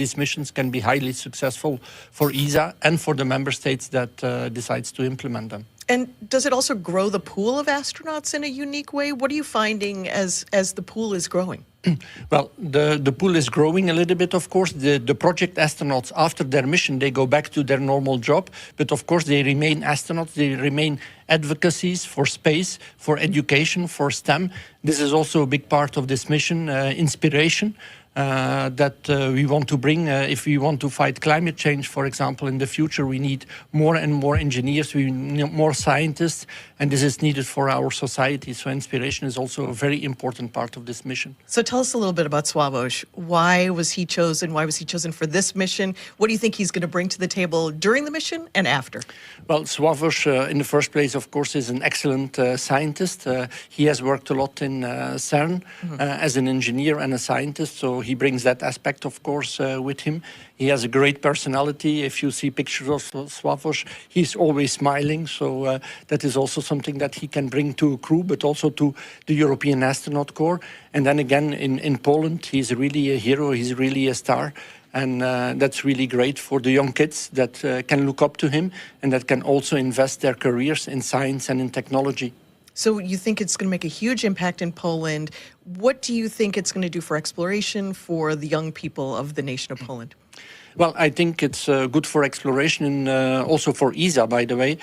these missions can be highly successful for ESA and for the member states that decides to implement them. And does it also grow the pool of astronauts in a unique way? What are you finding as the pool is growing? Well, the pool is growing a little bit, of course. The project astronauts, after their mission, they go back to their normal job. But of course, they remain astronauts. They remain advocacies for space, for education, for STEM. This is also a big part of this mission, inspiration. That we want to bring. If we want to fight climate change, for example, in the future, we need more and more engineers, we need more scientists, and this is needed for our society. So inspiration is also a very important part of this mission. So tell us a little bit about Sławomir. Why was he chosen? Why was he chosen for this mission? What do you think he's going to bring to the table during the mission and after? Well, Sławomir, in the first place, of course, is an excellent scientist. He has worked a lot in CERN as an engineer and a scientist, so he brings that aspect, of course, with him. He has a great personality. If you see pictures of Sławomir, he's always smiling, so that is also something that he can bring to a crew, but also to the European Astronaut Corps. And then again, in Poland, he's really a hero, he's really a star. And that's really great for the young kids that can look up to him and that can also invest their careers in science and in technology. So you think it's going to make a huge impact in Poland. What do you think it's going to do for exploration for the young people of the nation of Poland? Well, I think it's good for exploration and also for ESA, by the way,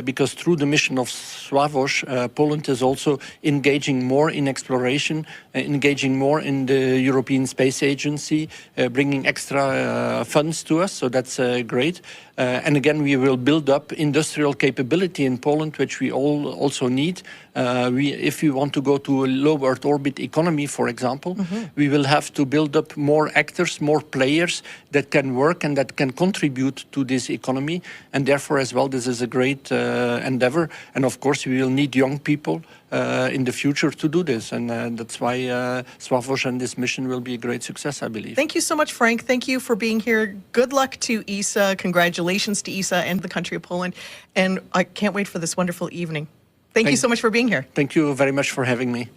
because through the mission of Sławomir, Poland is also engaging more in exploration, engaging more in the European Space Agency, bringing extra funds to us, so that's great. And again, we will build up industrial capability in Poland, which we all also need. If we want to go to a low Earth orbit economy, for example, we will have to build up more actors, more players that can work and that can contribute to this economy. And therefore, as well, this is a great endeavor. And of course, we will need young people in the future to do this. And that's why Sławomir and this mission will be a great success, I believe. Thank you so much, Frank. Thank you for being here. Good luck to ESA. Congratulations to ESA and the country of Poland. And I can't wait for this wonderful evening. Thank you so much for being here. Thank you very much for having me.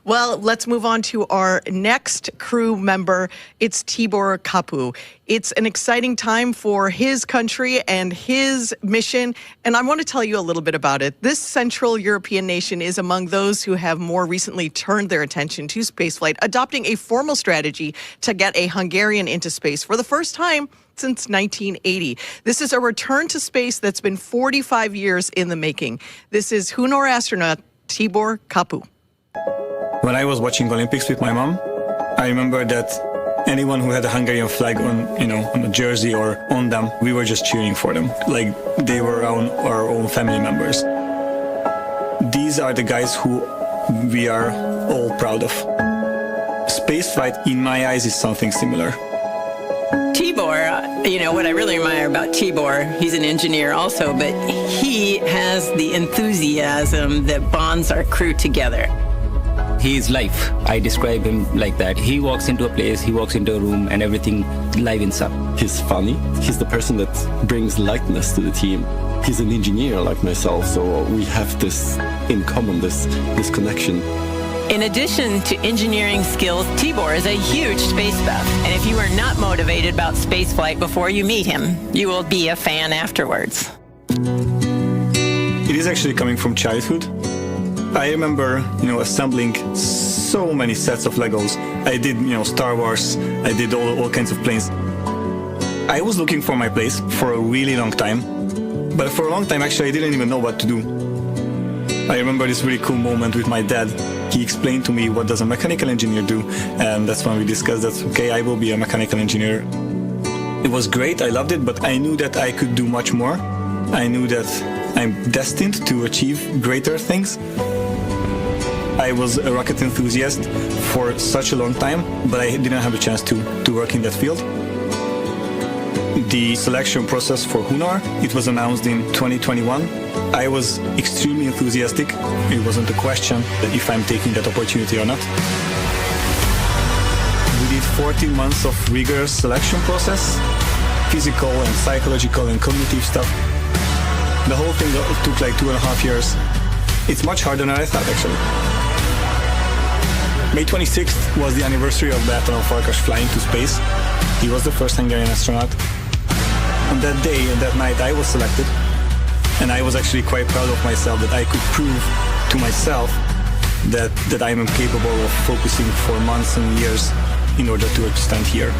Well, let's move on to our next crew member. It's Tibor Kapu. It's an exciting time for his country and his mission, and I want to tell you a little bit about it. This Central European nation is among those who have more recently turned their attention to spaceflight, adopting a formal strategy to get a Hungarian into space for the first time since 1980. This is a return to space that's been 45 years in the making. This is Hunor astronaut Tibor Kapu. When I was watching Olympics with my mom, I remember that anyone who had a Hungarian flag on, on a jersey or on them, we were just cheering for them, like they were our own family members. These are the guys who we are all proud of. Spaceflight, in my eyes, is something similar. Tibor, what I really admire about Tibor, he's an engineer also, but he has the enthusiasm that bonds our crew together. He is life. I describe him like that. He walks into a place, he walks into a room, and everything livens up. He's funny. He's the person that brings lightness to the team. He's an engineer like myself, so we have this in common, this connection. In addition to engineering skills, Tibor is a huge space buff. And if you are not motivated about spaceflight before you meet him, you will be a fan afterwards. It is actually coming from childhood. I remember, assembling so many sets of Legos. I did, Star Wars. I did all kinds of planes. I was looking for my place for a really long time. But for a long time, actually, I didn't even know what to do. I remember this really cool moment with my dad. He explained to me what does a mechanical engineer do, and that's when we discussed that, okay, I will be a mechanical engineer. It was great, I loved it, but I knew that I could do much more. I knew that I'm destined to achieve greater things. I was a rocket enthusiast for such a long time, but I didn't have a chance to work in that field. The selection process for Hunor, it was announced in 2021. I was extremely enthusiastic. It wasn't a question if I'm taking that opportunity or not. We did 14 months of rigorous selection process, physical and psychological and cognitive stuff. The whole thing took like 2.5 years. It's much harder than I thought, actually. May 26th was the anniversary of the astronaut Farkas flying to space. He was the first Hungarian astronaut. On that day and that night, I was selected. And I was actually quite proud of myself that I could prove to myself that I am capable of focusing for months and years in order to stand here.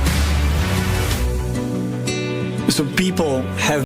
So people have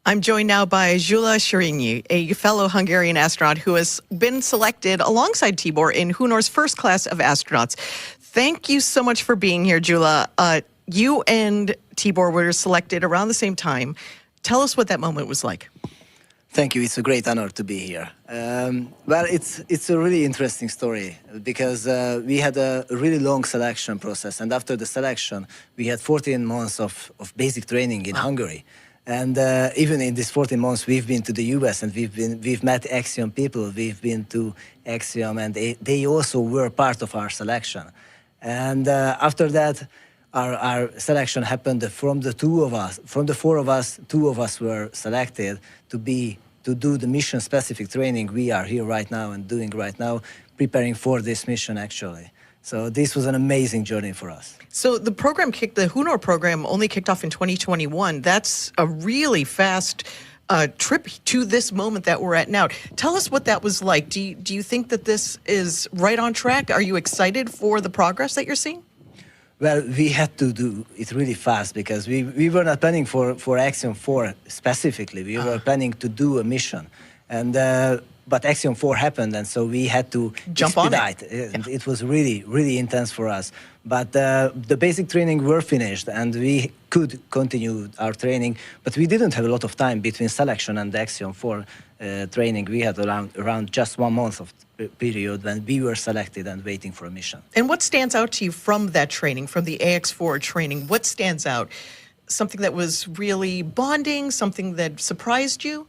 I'm joined now by Gyula Szirinyi, a fellow Hungarian astronaut who has been selected alongside Tibor in Hunor's first class of astronauts. Thank you so much for being here, Gyula. You and Tibor were selected around the same time. Tell us what that moment was like. Thank you. It's a great honor to be here. Well, it's a really interesting story because we had a really long selection process, and after the selection, we had 14 months of basic training in Hungary. And even in these 14 months, we've been to the US and we've met Axiom people. We've been to Axiom, and they also were part of our selection. And after that, our selection happened from the four of us, two of us were selected to do the mission-specific training we are here right now and doing right now, preparing for this mission actually. So this was an amazing journey for us. So the Hunor program only kicked off in 2021. That's a really fast trip to this moment that we're at now. Tell us what that was like. Do you think that this is right on track? Are you excited for the progress that you're seeing? Well, we had to do it really fast because we were not planning for Axiom 4 specifically. We were planning to do a mission. And but Axiom 4 happened, and so we had to jump on it. And it was really, really intense for us. But the basic training were finished, and we could continue our training. But we didn't have a lot of time between selection and the Axiom 4 training. We had around just 1 month of period when we were selected and waiting for a mission. And what stands out to you from that training, from the AX4 training? What stands out? Something that was really bonding, something that surprised you?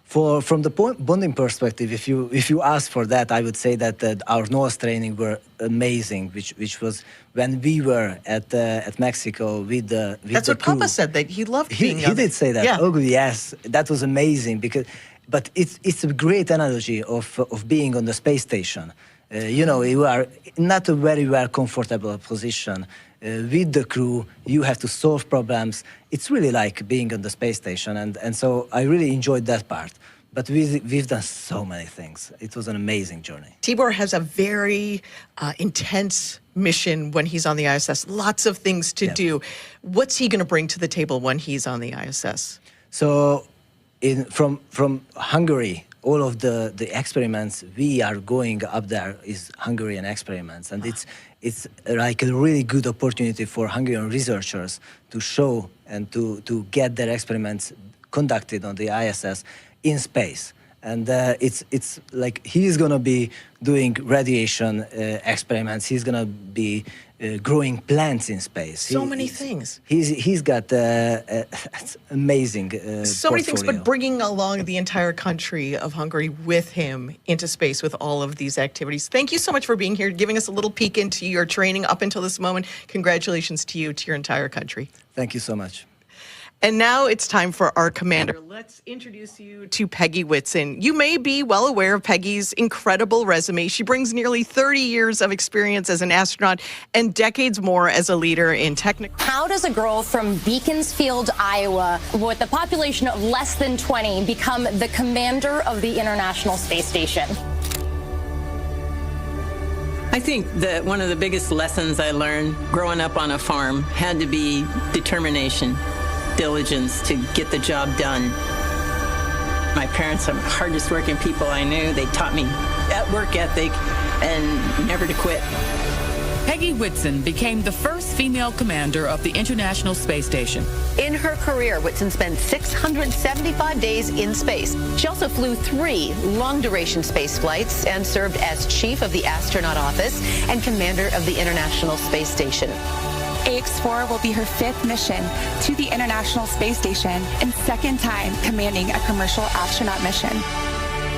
From the bonding perspective, if you ask for that, I would say that our nose training were amazing, which was when we were at Mexico with the That's what crew. Papa said, that he loved being He did say that. Yeah. Oh yes, that was amazing but it's a great analogy of being on the space station. You know, you are not a very well comfortable position. With the crew, you have to solve problems. It's really like being on the space station, and so I really enjoyed that part. But we've done so many things. It was an amazing journey. Tibor has a very intense mission when he's on the ISS. Lots of things to do. What's he going to bring to the table when he's on the ISS? So, from Hungary, all of the experiments we are going up there is Hungarian experiments, and it's like a really good opportunity for Hungarian researchers to show and to get their experiments conducted on the ISS in space. And it's like he's gonna be doing radiation experiments. He's gonna be growing plants in space. So many things. He's got amazing so many things, portfolio. but bringing along the entire country of Hungary with him into space with all of these activities. Thank you so much for being here, giving us a little peek into your training up until this moment. Congratulations to you, to your entire country. Thank you so much. And now it's time for our commander. Let's introduce you to Peggy Whitson. You may be well aware of Peggy's incredible resume. She brings nearly 30 years of experience as an astronaut and decades more as a leader in technical. How does a girl from Beaconsfield, Iowa, with a population of less than 20, become the commander of the International Space Station? I think that one of the biggest lessons I learned growing up on a farm had to be determination, diligence to get the job done. My parents are the hardest working people I knew. They taught me that work ethic and never to quit. Peggy Whitson became the first female commander of the International Space Station. In her career, Whitson spent 675 days in space. She also flew 3 long-duration space flights and served as chief of the astronaut office and commander of the International Space Station. AX-4 will be her 5th mission to the International Space Station and 2nd time commanding a commercial astronaut mission.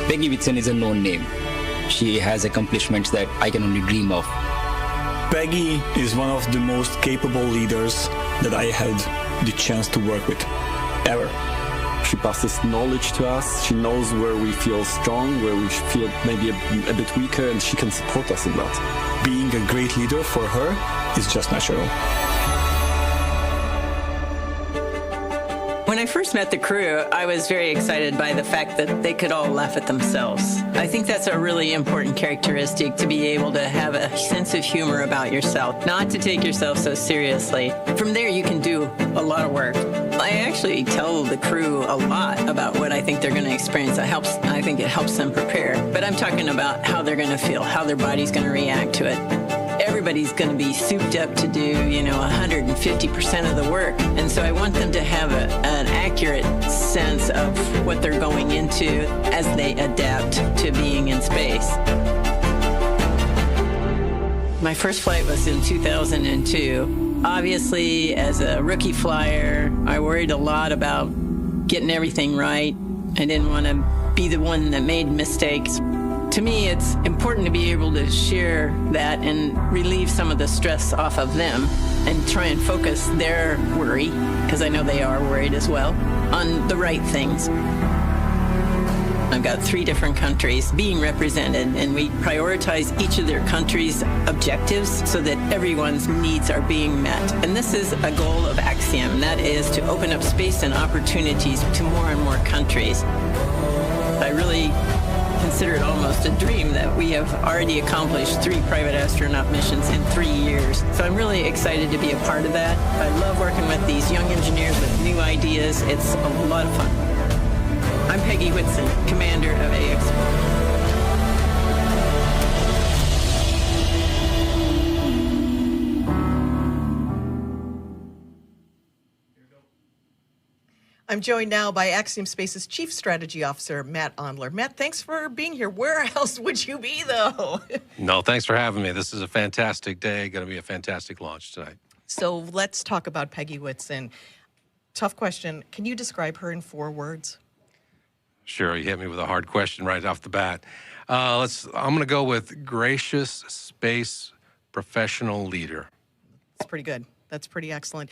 Peggy Whitson is a known name. She has accomplishments that I can only dream of. Peggy is one of the most capable leaders that I had the chance to work with, ever. She passes knowledge to us. She knows where we feel strong, where we feel maybe a bit weaker, and she can support us in that. Being a great leader for her is just natural. When I first met the crew, I was very excited by the fact that they could all laugh at themselves. I think that's a really important characteristic, to be able to have a sense of humor about yourself, not to take yourself so seriously. From there, you can do a lot of work. I actually tell the crew a lot about what I think they're going to experience. I think it helps them prepare. But I'm talking about how they're going to feel, how their body's going to react to it. Everybody's going to be souped up to do, 150% of the work. And so I want them to have an accurate sense of what they're going into as they adapt to being in space. My first flight was in 2002. Obviously, as a rookie flyer, I worried a lot about getting everything right. I didn't want to be the one that made mistakes. To me, it's important to be able to share that and relieve some of the stress off of them and try and focus their worry, because I know they are worried as well, on the right things. I've got 3 different countries being represented, and we prioritize each of their countries' objectives so that everyone's needs are being met. And this is a goal of Axiom, and that is to open up space and opportunities to more and more countries. I really consider it almost a dream that we have already accomplished 3 private astronaut missions in 3 years. So I'm really excited to be a part of that. I love working with these young engineers with new ideas. It's a lot of fun. I'm Peggy Whitson, commander of AX-4. I'm joined now by Axiom Space's Chief Strategy Officer, Matt Ondler. Matt, thanks for being here. Where else would you be, though? No, thanks for having me. This is a fantastic day. Going to be a fantastic launch tonight. So let's talk about Peggy Whitson. Tough question. Can you describe her in 4 words? Sure, you hit me with a hard question right off the bat. I'm going to go with gracious space professional leader. That's pretty good. That's pretty excellent.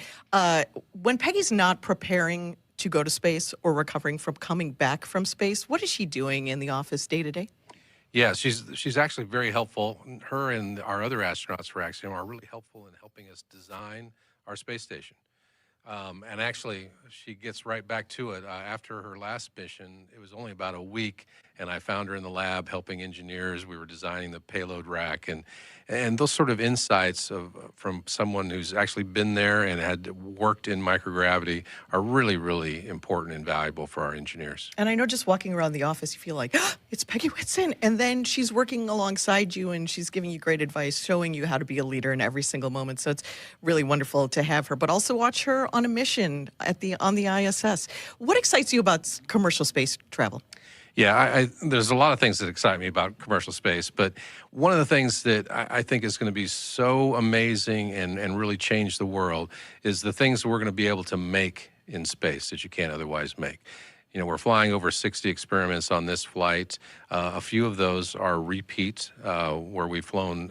When Peggy's not preparing to go to space or recovering from coming back from space, what is she doing in the office day to day? Yeah, she's actually very helpful. Her and our other astronauts for Axiom are really helpful in helping us design our space station. And actually, she gets right back to it. After her last mission, it was only about a week, and I found her in the lab helping engineers. We were designing the payload rack, and those sort of insights from someone who's actually been there and had worked in microgravity are really, really important and valuable for our engineers. And I know just walking around the office, you feel like, oh, it's Peggy Whitson. And then she's working alongside you, and she's giving you great advice, showing you how to be a leader in every single moment. So it's really wonderful to have her, but also watch her on a mission on the ISS. What excites you about commercial space travel? Yeah, there's a lot of things that excite me about commercial space, but one of the things that I think is going to be so amazing and really change the world is the things that we're going to be able to make in space that you can't otherwise make. We're flying over 60 experiments on this flight. A few of those are repeat, where we've flown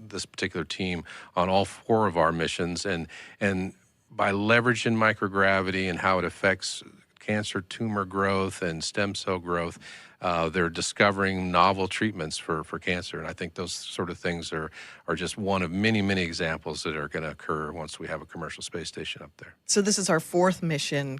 this particular team on all 4 of our missions, and by leveraging microgravity and how it affects cancer tumor growth and stem cell growth, they're discovering novel treatments for cancer. And I think those sort of things are just one of many, many examples that are going to occur once we have a commercial space station up there. So this is our 4th mission.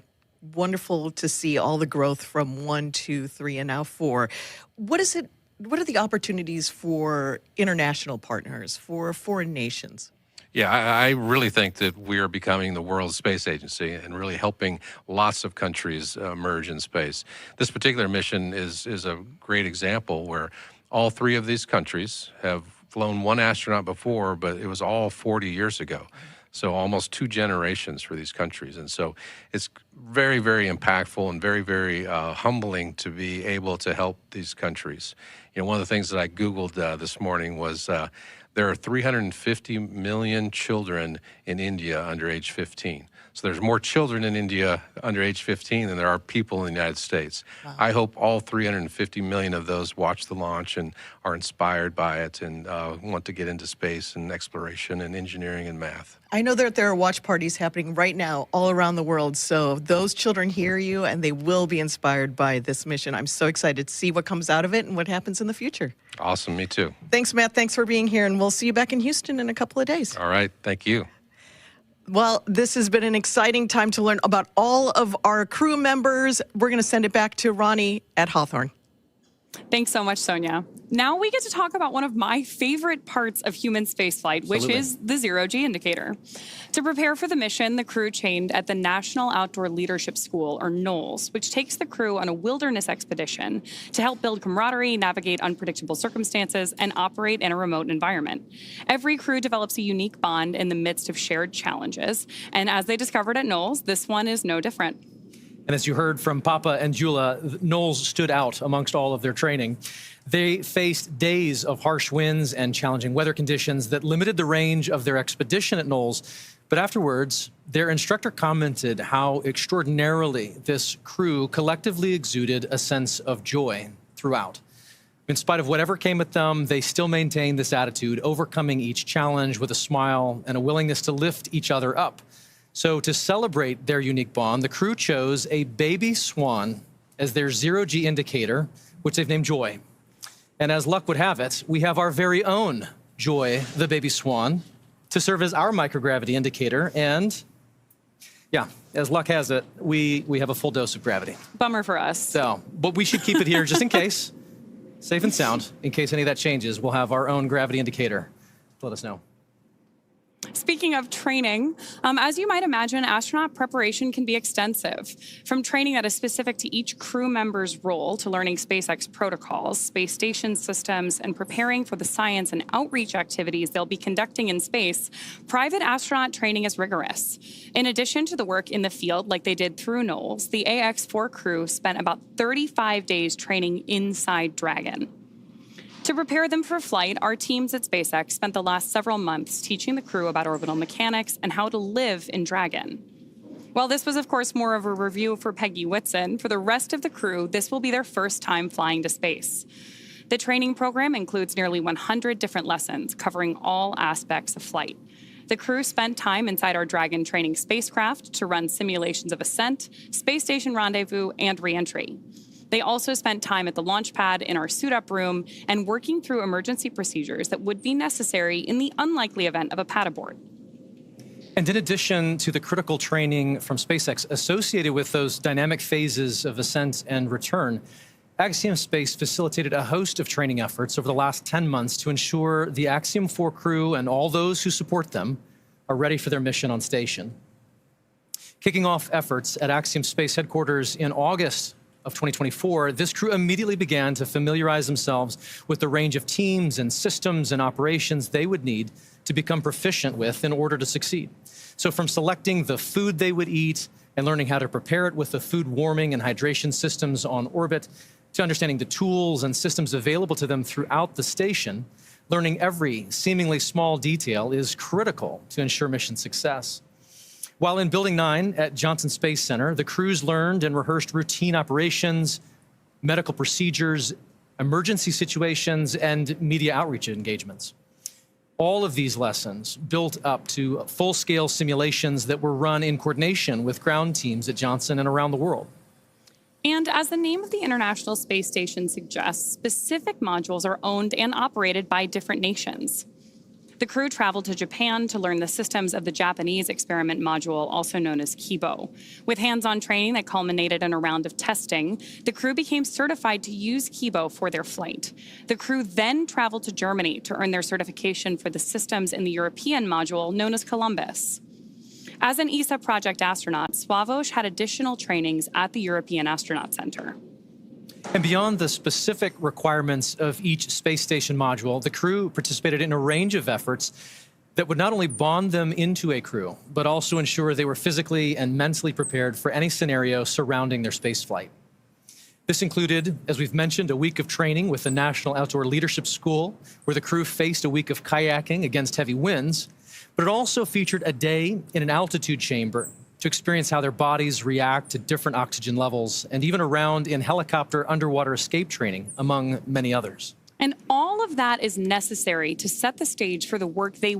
Wonderful to see all the growth from 1, 2, 3, and now 4. What are the opportunities for international partners, for foreign nations? Yeah, I really think that we are becoming the world's space agency and really helping lots of countries emerge in space. This particular mission is a great example where all 3 of these countries have flown one astronaut before, but it was all 40 years ago. So almost 2 generations for these countries. And so it's very, very impactful and very, very humbling to be able to help these countries. You know, one of the things that I Googled this morning was there are 350 million children in India under age 15. So there's more children in India under age 15 than there are people in the United States. Wow. I hope all 350 million of those watch the launch and are inspired by it and want to get into space and exploration and engineering and math. I know that there are watch parties happening right now all around the world, so those children hear you and they will be inspired by this mission. I'm so excited to see what comes out of it and what happens in the future. Awesome, me too. Thanks, Matt. Thanks for being here, and we'll see you back in Houston in a couple of days. All right, thank you. Well, this has been an exciting time to learn about all of our crew members. We're going to send it back to Ronnie at Hawthorne. Thanks so much, Sonia. Now we get to talk about one of my favorite parts of human spaceflight, which is the zero-G indicator. To prepare for the mission, the crew trained at the National Outdoor Leadership School, or NOLS, which takes the crew on a wilderness expedition to help build camaraderie, navigate unpredictable circumstances, and operate in a remote environment. Every crew develops a unique bond in the midst of shared challenges, and as they discovered at NOLS, this one is no different. And as you heard from Papa and Jula, NOLS stood out amongst all of their training. They faced days of harsh winds and challenging weather conditions that limited the range of their expedition at NOLS. But afterwards, their instructor commented how extraordinarily this crew collectively exuded a sense of joy throughout. In spite of whatever came at them, they still maintained this attitude, overcoming each challenge with a smile and a willingness to lift each other up. So to celebrate their unique bond, the crew chose a baby swan as their zero-G indicator, which they've named Joy. And as luck would have it, we have our very own Joy, the baby swan, to serve as our microgravity indicator. And yeah, as luck has it, we have a full dose of gravity. Bummer for us. So, but we should keep it here just in case, safe and sound. In case any of that changes, we'll have our own gravity indicator. Let us know. Speaking of training, as you might imagine, astronaut preparation can be extensive. From training that is specific to each crew member's role to learning SpaceX protocols, space station systems, and preparing for the science and outreach activities they'll be conducting in space, private astronaut training is rigorous. In addition to the work in the field like they did through NOLS, the AX-4 crew spent about 35 days training inside Dragon. To prepare them for flight, our teams at SpaceX spent the last several months teaching the crew about orbital mechanics and how to live in Dragon. While this was, of course, more of a review for Peggy Whitson, for the rest of the crew, this will be their first time flying to space. The training program includes nearly 100 different lessons covering all aspects of flight. The crew spent time inside our Dragon training spacecraft to run simulations of ascent, space station rendezvous, and re-entry. They also spent time at the launch pad in our suit-up room and working through emergency procedures that would be necessary in the unlikely event of a pad abort. And in addition to the critical training from SpaceX associated with those dynamic phases of ascent and return, Axiom Space facilitated a host of training efforts over the last 10 months to ensure the Axiom 4 crew and all those who support them are ready for their mission on station. Kicking off efforts at Axiom Space headquarters in August of 2024, this crew immediately began to familiarize themselves with the range of teams and systems and operations they would need to become proficient with in order to succeed. So from selecting the food they would eat and learning how to prepare it with the food warming and hydration systems on orbit, to understanding the tools and systems available to them throughout the station, learning every seemingly small detail is critical to ensure mission success. While in Building 9 at Johnson Space Center, the crews learned and rehearsed routine operations, medical procedures, emergency situations, and media outreach engagements. All of these lessons built up to full-scale simulations that were run in coordination with ground teams at Johnson and around the world. And as the name of the International Space Station suggests, specific modules are owned and operated by different nations. The crew traveled to Japan to learn the systems of the Japanese experiment module, also known as Kibo. With hands-on training that culminated in a round of testing, the crew became certified to use Kibo for their flight. The crew then traveled to Germany to earn their certification for the systems in the European module, known as Columbus. As an ESA project astronaut, Sławomir had additional trainings at the European Astronaut Center. And beyond the specific requirements of each space station module, the crew participated in a range of efforts that would not only bond them into a crew, but also ensure they were physically and mentally prepared for any scenario surrounding their spaceflight. This included, as we've mentioned, a week of training with the National Outdoor Leadership School, where the crew faced a week of kayaking against heavy winds, but it also featured a day in an altitude chamber to experience how their bodies react to different oxygen levels, and even a round in helicopter underwater escape training, among many others. And all of that is necessary to set the stage for the work they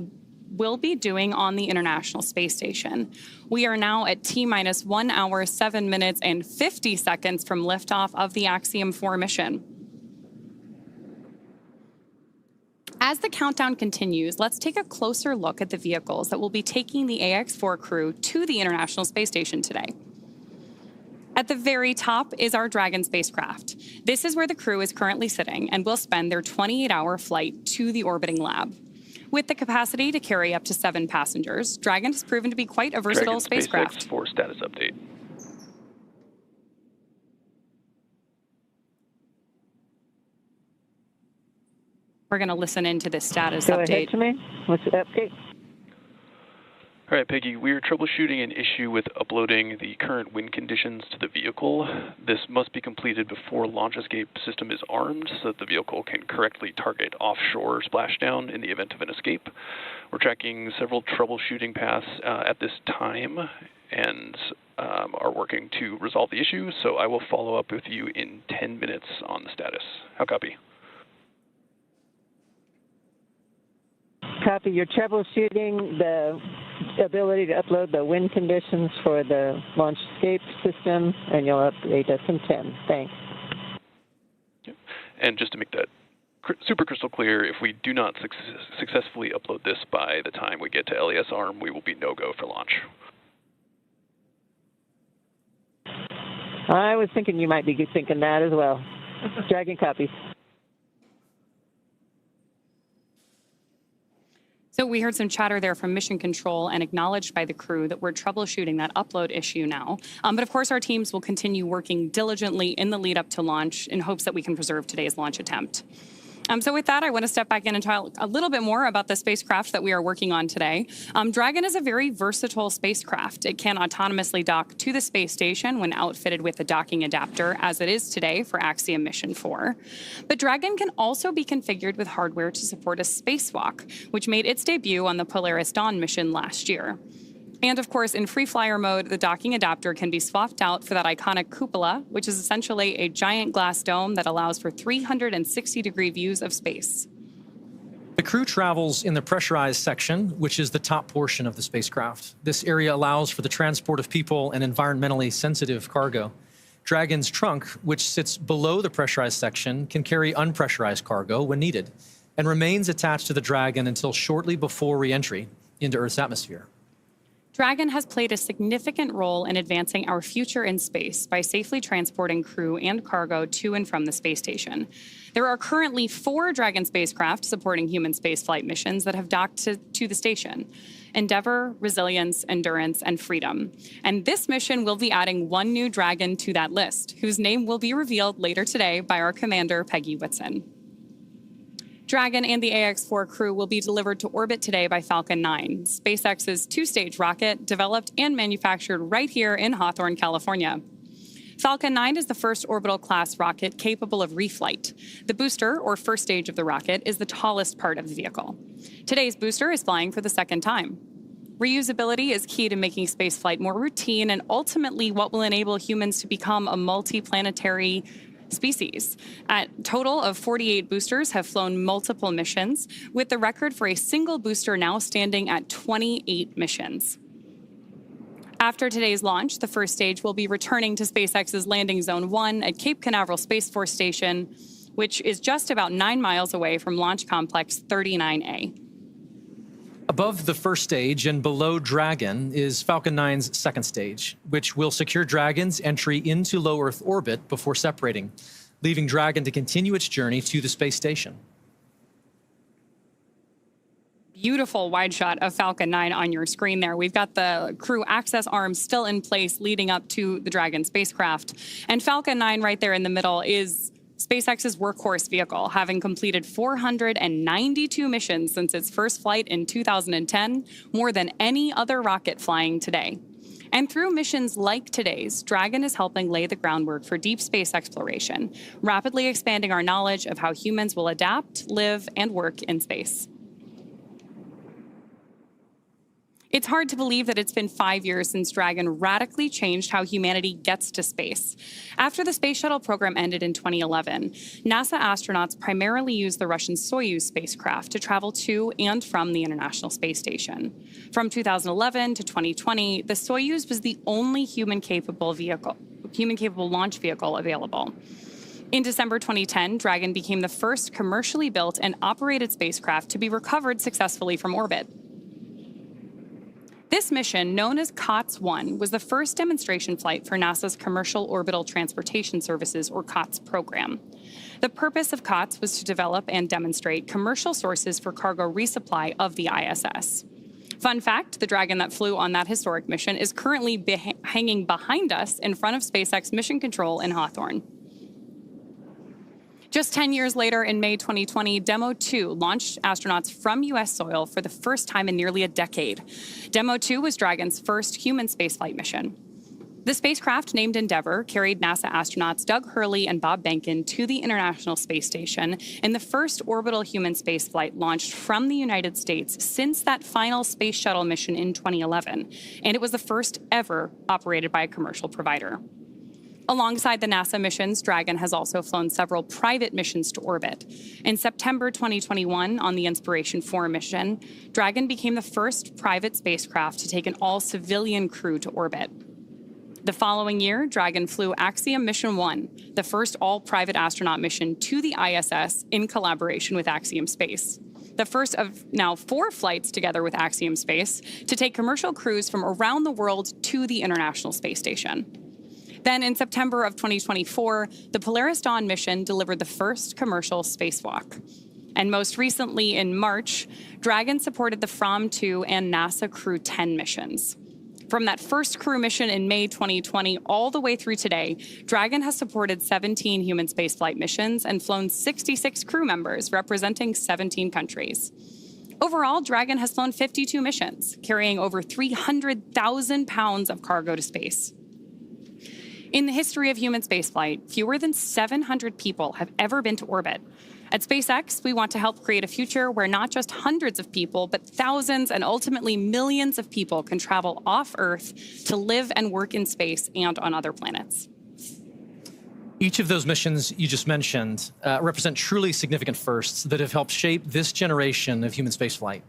will be doing on the International Space Station. We are now at T-minus 1 hour, 7 minutes, and 50 seconds from liftoff of the Axiom 4 mission. As the countdown continues, let's take a closer look at the vehicles that will be taking the AX-4 crew to the International Space Station today. At the very top is our Dragon spacecraft. This is where the crew is currently sitting and will spend their 28-hour flight to the orbiting lab. With the capacity to carry up to 7 passengers, Dragon has proven to be quite a versatile spacecraft. SpaceX status update. We're going to listen into this status Go update. ahead to me. What's the update? All right, Peggy, we are troubleshooting an issue with uploading the current wind conditions to the vehicle. This must be completed before launch escape system is armed so that the vehicle can correctly target offshore splashdown in the event of an escape. We're tracking several troubleshooting paths at this time and are working to resolve the issue, so I will follow up with you in 10 minutes on the status. How copy? Copy. You're troubleshooting the ability to upload the wind conditions for the launch escape system, and you'll update us in 10. Thanks. And just to make that super crystal clear, if we do not successfully upload this by the time we get to LES arm, we will be no-go for launch. I was thinking you might be thinking that as well. Dragon copies. So we heard some chatter there from Mission Control and acknowledged by the crew that we're troubleshooting that upload issue now. But of course, our teams will continue working diligently in the lead up to launch in hopes that we can preserve today's launch attempt. So with that, I want to step back in and talk a little bit more about the spacecraft that we are working on today. Dragon is a very versatile spacecraft. It can autonomously dock to the space station when outfitted with a docking adapter, as it is today for Axiom Mission 4. But Dragon can also be configured with hardware to support a spacewalk, which made its debut on the Polaris Dawn mission last year. And of course, in free flyer mode, the docking adapter can be swapped out for that iconic cupola, which is essentially a giant glass dome that allows for 360-degree views of space. The crew travels in the pressurized section, which is the top portion of the spacecraft. This area allows for the transport of people and environmentally sensitive cargo. Dragon's trunk, which sits below the pressurized section, can carry unpressurized cargo when needed and remains attached to the Dragon until shortly before re-entry into Earth's atmosphere. Dragon has played a significant role in advancing our future in space by safely transporting crew and cargo to and from the space station. There are currently 4 Dragon spacecraft supporting human spaceflight missions that have docked to the station: Endeavour, Resilience, Endurance, and Freedom. And this mission will be adding 1 new Dragon to that list, whose name will be revealed later today by our commander, Peggy Whitson. Dragon and the AX-4 crew will be delivered to orbit today by Falcon 9, SpaceX's 2-stage rocket developed and manufactured right here in Hawthorne, California. Falcon 9 is the first orbital-class rocket capable of reflight. The booster, or first stage of the rocket, is the tallest part of the vehicle. Today's booster is flying for the 2nd time. Reusability is key to making spaceflight more routine and ultimately what will enable humans to become a multi-planetary species. A total of 48 boosters have flown multiple missions, with the record for a single booster now standing at 28 missions. After today's launch, the first stage will be returning to SpaceX's Landing Zone 1 at Cape Canaveral Space Force Station, which is just about 9 miles away from Launch Complex 39A. Above the first stage and below Dragon is Falcon 9's 2nd stage, which will secure Dragon's entry into low Earth orbit before separating, leaving Dragon to continue its journey to the space station. Beautiful wide shot of Falcon 9 on your screen there. We've got the crew access arms still in place leading up to the Dragon spacecraft. And Falcon 9 right there in the middle is SpaceX's workhorse vehicle, having completed 492 missions since its first flight in 2010, more than any other rocket flying today. And through missions like today's, Dragon is helping lay the groundwork for deep space exploration, rapidly expanding our knowledge of how humans will adapt, live, and work in space. It's hard to believe that it's been 5 years since Dragon radically changed how humanity gets to space. After the space shuttle program ended in 2011, NASA astronauts primarily used the Russian Soyuz spacecraft to travel to and from the International Space Station. From 2011 to 2020, the Soyuz was the only human-capable launch vehicle available. In December 2010, Dragon became the first commercially built and operated spacecraft to be recovered successfully from orbit. This mission, known as COTS-1, was the first demonstration flight for NASA's Commercial Orbital Transportation Services, or COTS program. The purpose of COTS was to develop and demonstrate commercial sources for cargo resupply of the ISS. Fun fact, the Dragon that flew on that historic mission is currently hanging behind us in front of SpaceX Mission Control in Hawthorne. Just 10 years later, in May 2020, Demo 2 launched astronauts from U.S. soil for the first time in nearly a decade. Demo 2 was Dragon's first human spaceflight mission. The spacecraft, named Endeavour, carried NASA astronauts Doug Hurley and Bob Behnken to the International Space Station in the first orbital human spaceflight launched from the United States since that final space shuttle mission in 2011, and it was the first ever operated by a commercial provider. Alongside the NASA missions, Dragon has also flown several private missions to orbit. In September 2021, on the Inspiration 4 mission, Dragon became the first private spacecraft to take an all-civilian crew to orbit. The following year, Dragon flew Axiom Mission 1, the first all-private astronaut mission to the ISS in collaboration with Axiom Space. The first of now 4 flights together with Axiom Space to take commercial crews from around the world to the International Space Station. Then in September of 2024, the Polaris Dawn mission delivered the first commercial spacewalk. And most recently in March, Dragon supported the From 2 and NASA Crew 10 missions. From that first crew mission in May 2020 all the way through today, Dragon has supported 17 human spaceflight missions and flown 66 crew members representing 17 countries. Overall, Dragon has flown 52 missions, carrying over 300,000 pounds of cargo to space. In the history of human spaceflight, fewer than 700 people have ever been to orbit. At SpaceX, we want to help create a future where not just hundreds of people, but thousands and ultimately millions of people can travel off Earth to live and work in space and on other planets. Each of those missions you just mentioned represent truly significant firsts that have helped shape this generation of human spaceflight.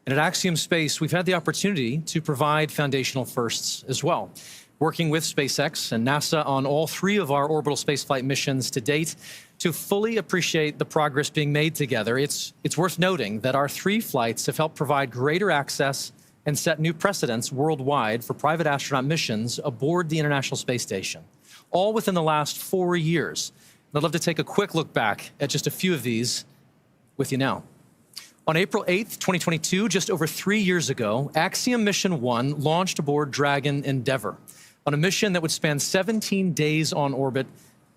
And at Axiom Space, we've had the opportunity to provide foundational firsts as well. Working with SpaceX and NASA on all 3 of our orbital spaceflight missions to date, to fully appreciate the progress being made together, it's worth noting that our 3 flights have helped provide greater access and set new precedents worldwide for private astronaut missions aboard the International Space Station, all within the last 4 years. And I'd love to take a quick look back at just a few of these with you now. On April 8th, 2022, just over 3 years ago, Axiom Mission 1 launched aboard Dragon Endeavour on a mission that would span 17 days on orbit,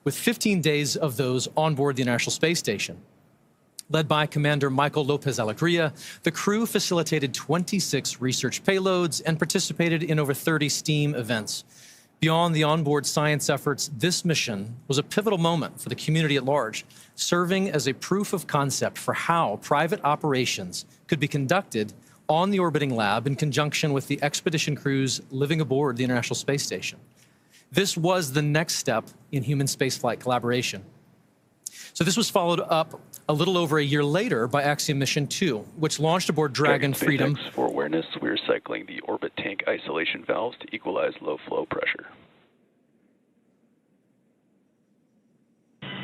with 15 days of those on board the International Space Station. Led by Commander Michael Lopez Alegria, the crew facilitated 26 research payloads and participated in over 30 STEAM events. Beyond the onboard science efforts, this mission was a pivotal moment for the community at large, serving as a proof of concept for how private operations could be conducted on the orbiting lab in conjunction with the expedition crews living aboard the International Space Station. This was the next step in human spaceflight collaboration. So this was followed up a little over a year later by Axiom Mission 2, which launched aboard Dragon Freedom. For awareness, we're cycling the orbit tank isolation valves to equalize low flow pressure.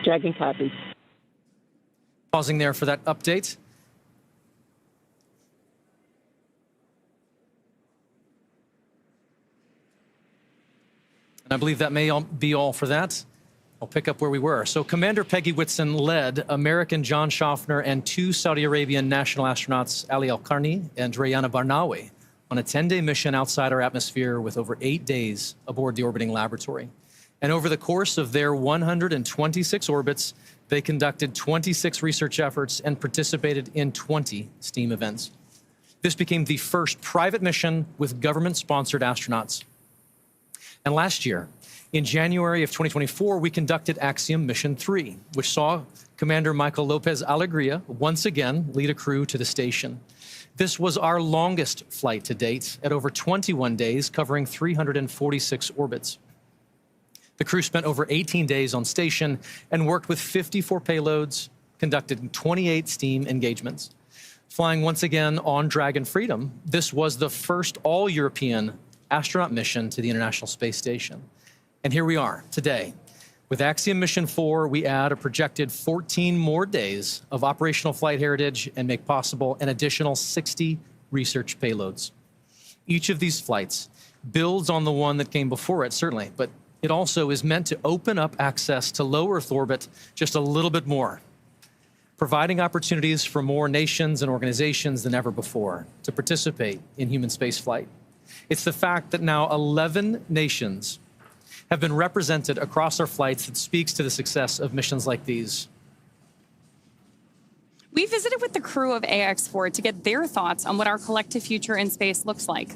Dragon copy. Pausing there for that update. And I believe that may be all for that. I'll pick up where we were. So Commander Peggy Whitson led American John Schaffner and 2 Saudi Arabian national astronauts, Ali Al-Qarni and Rayana Barnawi, on a 10-day mission outside our atmosphere with over 8 days aboard the orbiting laboratory. And over the course of their 126 orbits, they conducted 26 research efforts and participated in 20 STEAM events. This became the first private mission with government-sponsored astronauts. And last year, in January of 2024, we conducted Axiom Mission 3, which saw Commander Michael Lopez Alegria once again lead a crew to the station. This was our longest flight to date, at over 21 days, covering 346 orbits. The crew spent over 18 days on station and worked with 54 payloads, conducted 28 STEAM engagements. Flying once again on Dragon Freedom, this was the first all-European astronaut mission to the International Space Station. And here we are today. With Axiom Mission 4, we add a projected 14 more days of operational flight heritage and make possible an additional 60 research payloads. Each of these flights builds on the one that came before it, certainly, but it also is meant to open up access to low Earth orbit just a little bit more, providing opportunities for more nations and organizations than ever before to participate in human spaceflight. It's the fact that now 11 nations have been represented across our flights that speaks to the success of missions like these. We visited with the crew of AX4 to get their thoughts on what our collective future in space looks like.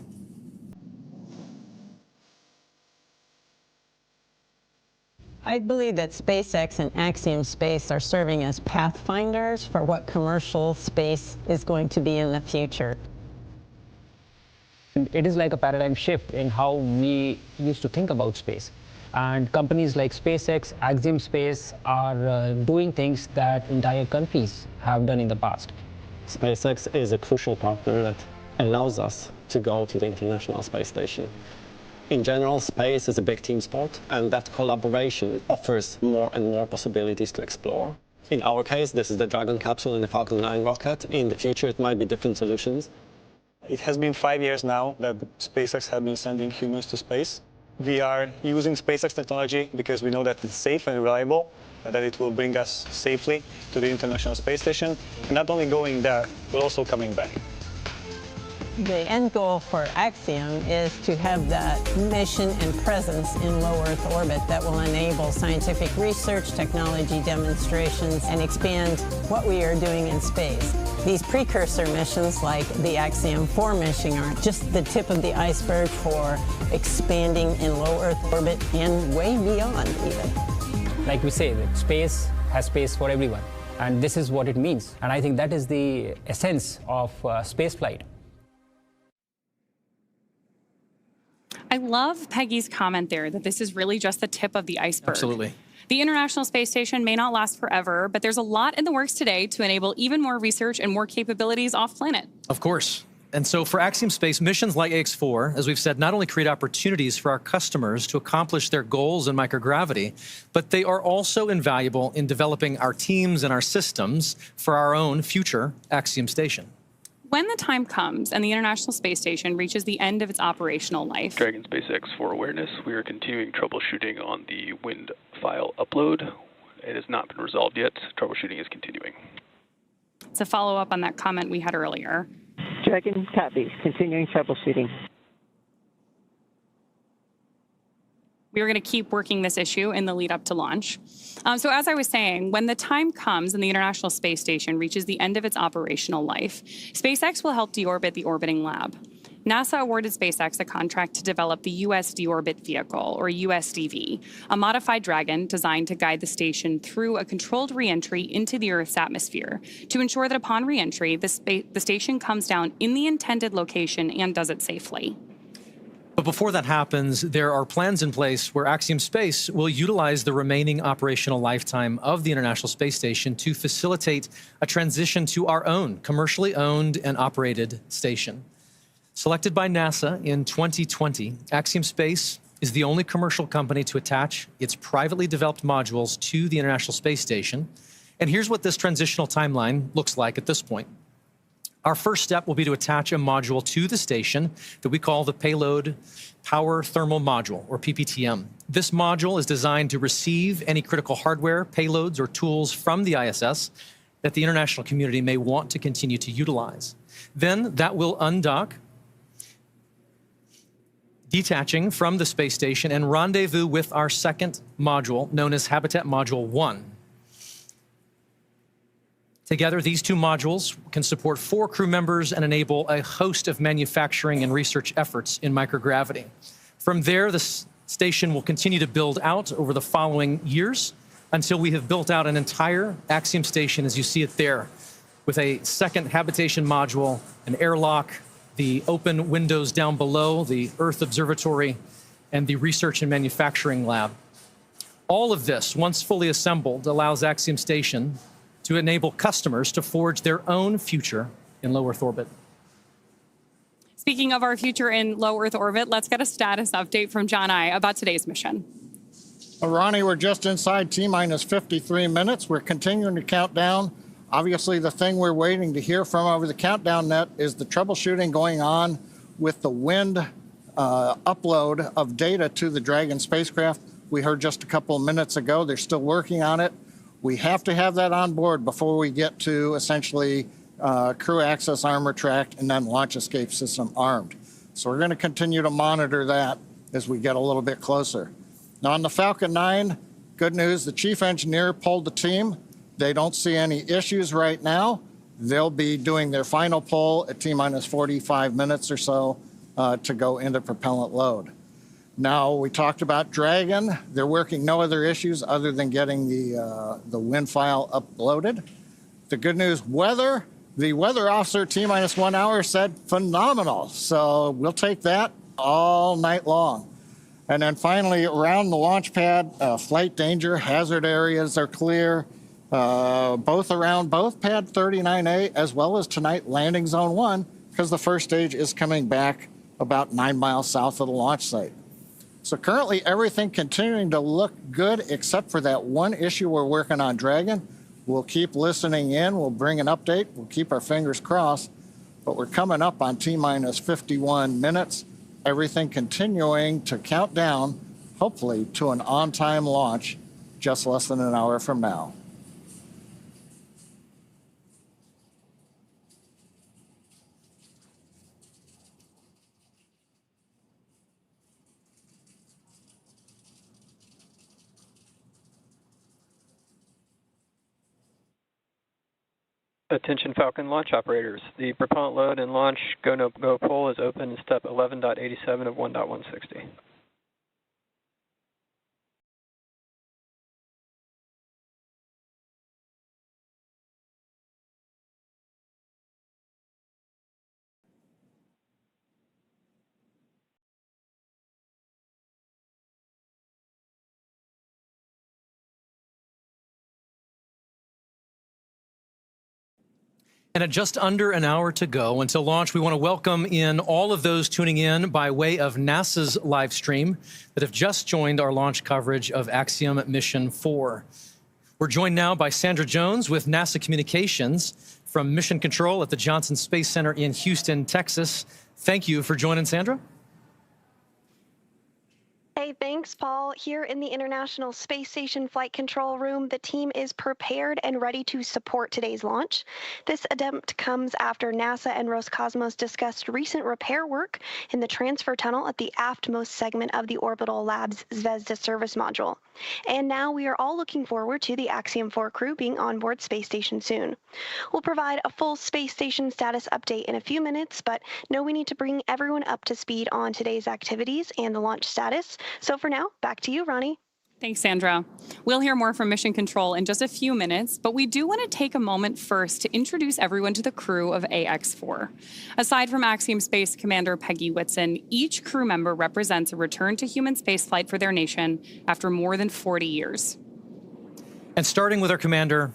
I believe that SpaceX and Axiom Space are serving as pathfinders for what commercial space is going to be in the future. It is like a paradigm shift in how we used to think about space. And companies like SpaceX, Axiom Space are doing things that entire countries have done in the past. SpaceX is a crucial partner that allows us to go to the International Space Station. In general, space is a big team sport, and that collaboration offers more and more possibilities to explore. In our case, this is the Dragon capsule and the Falcon 9 rocket. In the future, it might be different solutions. It has been 5 years now that SpaceX has been sending humans to space. We are using SpaceX technology because we know that it's safe and reliable, that it will bring us safely to the International Space Station. And not only going there, but also coming back. The end goal for Axiom is to have that mission and presence in low Earth orbit that will enable scientific research, technology demonstrations, and expand what we are doing in space. These precursor missions, like the Axiom 4 mission, are just the tip of the iceberg for expanding in low Earth orbit and way beyond even. Like we say, that space has space for everyone, and this is what it means. And I think that is the essence of spaceflight. I love Peggy's comment there that this is really just the tip of the iceberg. Absolutely. The International Space Station may not last forever, but there's a lot in the works today to enable even more research and more capabilities off-planet. Of course. And so for Axiom Space, missions like AX4, as we've said, not only create opportunities for our customers to accomplish their goals in microgravity, but they are also invaluable in developing our teams and our systems for our own future Axiom Station. When the time comes and the International Space Station reaches the end of its operational life. Dragon SpaceX for awareness, we are continuing troubleshooting on the wind file upload. It has not been resolved yet. Troubleshooting is continuing. To follow up on that comment we had earlier. Dragon copies, continuing troubleshooting. We were going to keep working this issue in the lead up to launch. So as I was saying, when the time comes and the International Space Station reaches the end of its operational life, SpaceX will help deorbit the orbiting lab. NASA awarded SpaceX a contract to develop the U.S. Deorbit Vehicle, or USDV, a modified Dragon designed to guide the station through a controlled reentry into the Earth's atmosphere to ensure that upon reentry, the station comes down in the intended location and does it safely. But before that happens, there are plans in place where Axiom Space will utilize the remaining operational lifetime of the International Space Station to facilitate a transition to our own commercially owned and operated station. Selected by NASA in 2020, Axiom Space is the only commercial company to attach its privately developed modules to the International Space Station. And here's what this transitional timeline looks like at this point. Our first step will be to attach a module to the station that we call the Payload Power Thermal Module, or PPTM. This module is designed to receive any critical hardware, payloads, or tools from the ISS that the international community may want to continue to utilize. Then that will undock, detaching from the space station, and rendezvous with our second module, known as Habitat Module 1. Together, these two modules can support 4 crew members and enable a host of manufacturing and research efforts in microgravity. From there, the station will continue to build out over the following years until we have built out an entire Axiom station as you see it there, with a second habitation module, an airlock, the open windows down below, the Earth Observatory, and the research and manufacturing lab. All of this, once fully assembled, allows Axiom Station to enable customers to forge their own future in low Earth orbit. Speaking of our future in low Earth orbit, let's get a status update from John I about today's mission. Well, Ronnie, we're just inside T-minus 53 minutes. We're continuing to count down. Obviously, the thing we're waiting to hear from over the countdown net is the troubleshooting going on with the wind upload of data to the Dragon spacecraft. We heard just a couple of minutes ago, they're still working on it. We have to have that on board before we get to essentially crew access armor tracked and then launch escape system armed. So we're going to continue to monitor that as we get a little bit closer. Now on the Falcon 9, good news, the chief engineer pulled the team. They don't see any issues right now. They'll be doing their final pull at T-minus 45 minutes or so to go into propellant load. Now, we talked about Dragon. They're working no other issues other than getting the wind file uploaded. The good news, weather. The weather officer, T-minus 1 hour, said phenomenal. So we'll take that all night long. And then finally, around the launch pad, flight danger, hazard areas are clear, both around both pad 39A as well as tonight landing zone 1, because the first stage is coming back about 9 miles south of the launch site. So currently everything continuing to look good except for that one issue we're working on Dragon. We'll keep listening in, we'll bring an update, we'll keep our fingers crossed, but we're coming up on T-minus 51 minutes. Everything continuing to count down, hopefully to an on-time launch just less than an hour from now. Attention Falcon launch operators. The propellant load and launch go-no-go poll is open in step 11.87 of 1.160. And at just under an hour to go until launch, we want to welcome in all of those tuning in by way of NASA's live stream that have just joined our launch coverage of Axiom Mission 4. We're joined now by Sandra Jones with NASA Communications from Mission Control at the Johnson Space Center in Houston, Texas. Thank you for joining, Sandra. Hey, thanks, Paul. Here in the International Space Station Flight Control Room, the team is prepared and ready to support today's launch. This attempt comes after NASA and Roscosmos discussed recent repair work in the transfer tunnel at the aftmost segment of the Orbital Labs Zvezda service module. And now we are all looking forward to the Axiom 4 crew being on board Space Station soon. We'll provide a full Space Station status update in a few minutes, but know we need to bring everyone up to speed on today's activities and the launch status. So for now, back to you, Ronnie. Thanks, Sandra. We'll hear more from Mission Control in just a few minutes, but we do want to take a moment first to introduce everyone to the crew of AX4. Aside from Axiom Space Commander Peggy Whitson, each crew member represents a return to human spaceflight for their nation after more than 40 years. And starting with our commander,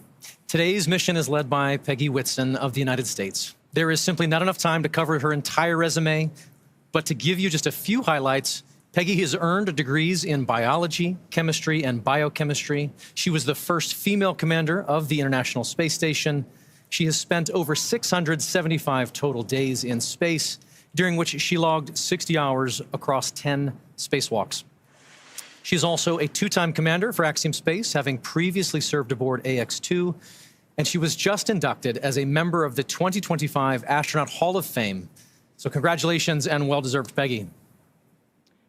today's mission is led by Peggy Whitson of the United States. There is simply not enough time to cover her entire resume, but to give you just a few highlights, Peggy has earned degrees in biology, chemistry, and biochemistry. She was the first female commander of the International Space Station, She has spent over 675 total days in space, during which she logged 60 hours across 10 spacewalks. She's also a two-time commander for Axiom Space, having previously served aboard AX-2, and she was just inducted as a member of the 2025 Astronaut Hall of Fame. So congratulations and well-deserved, Peggy.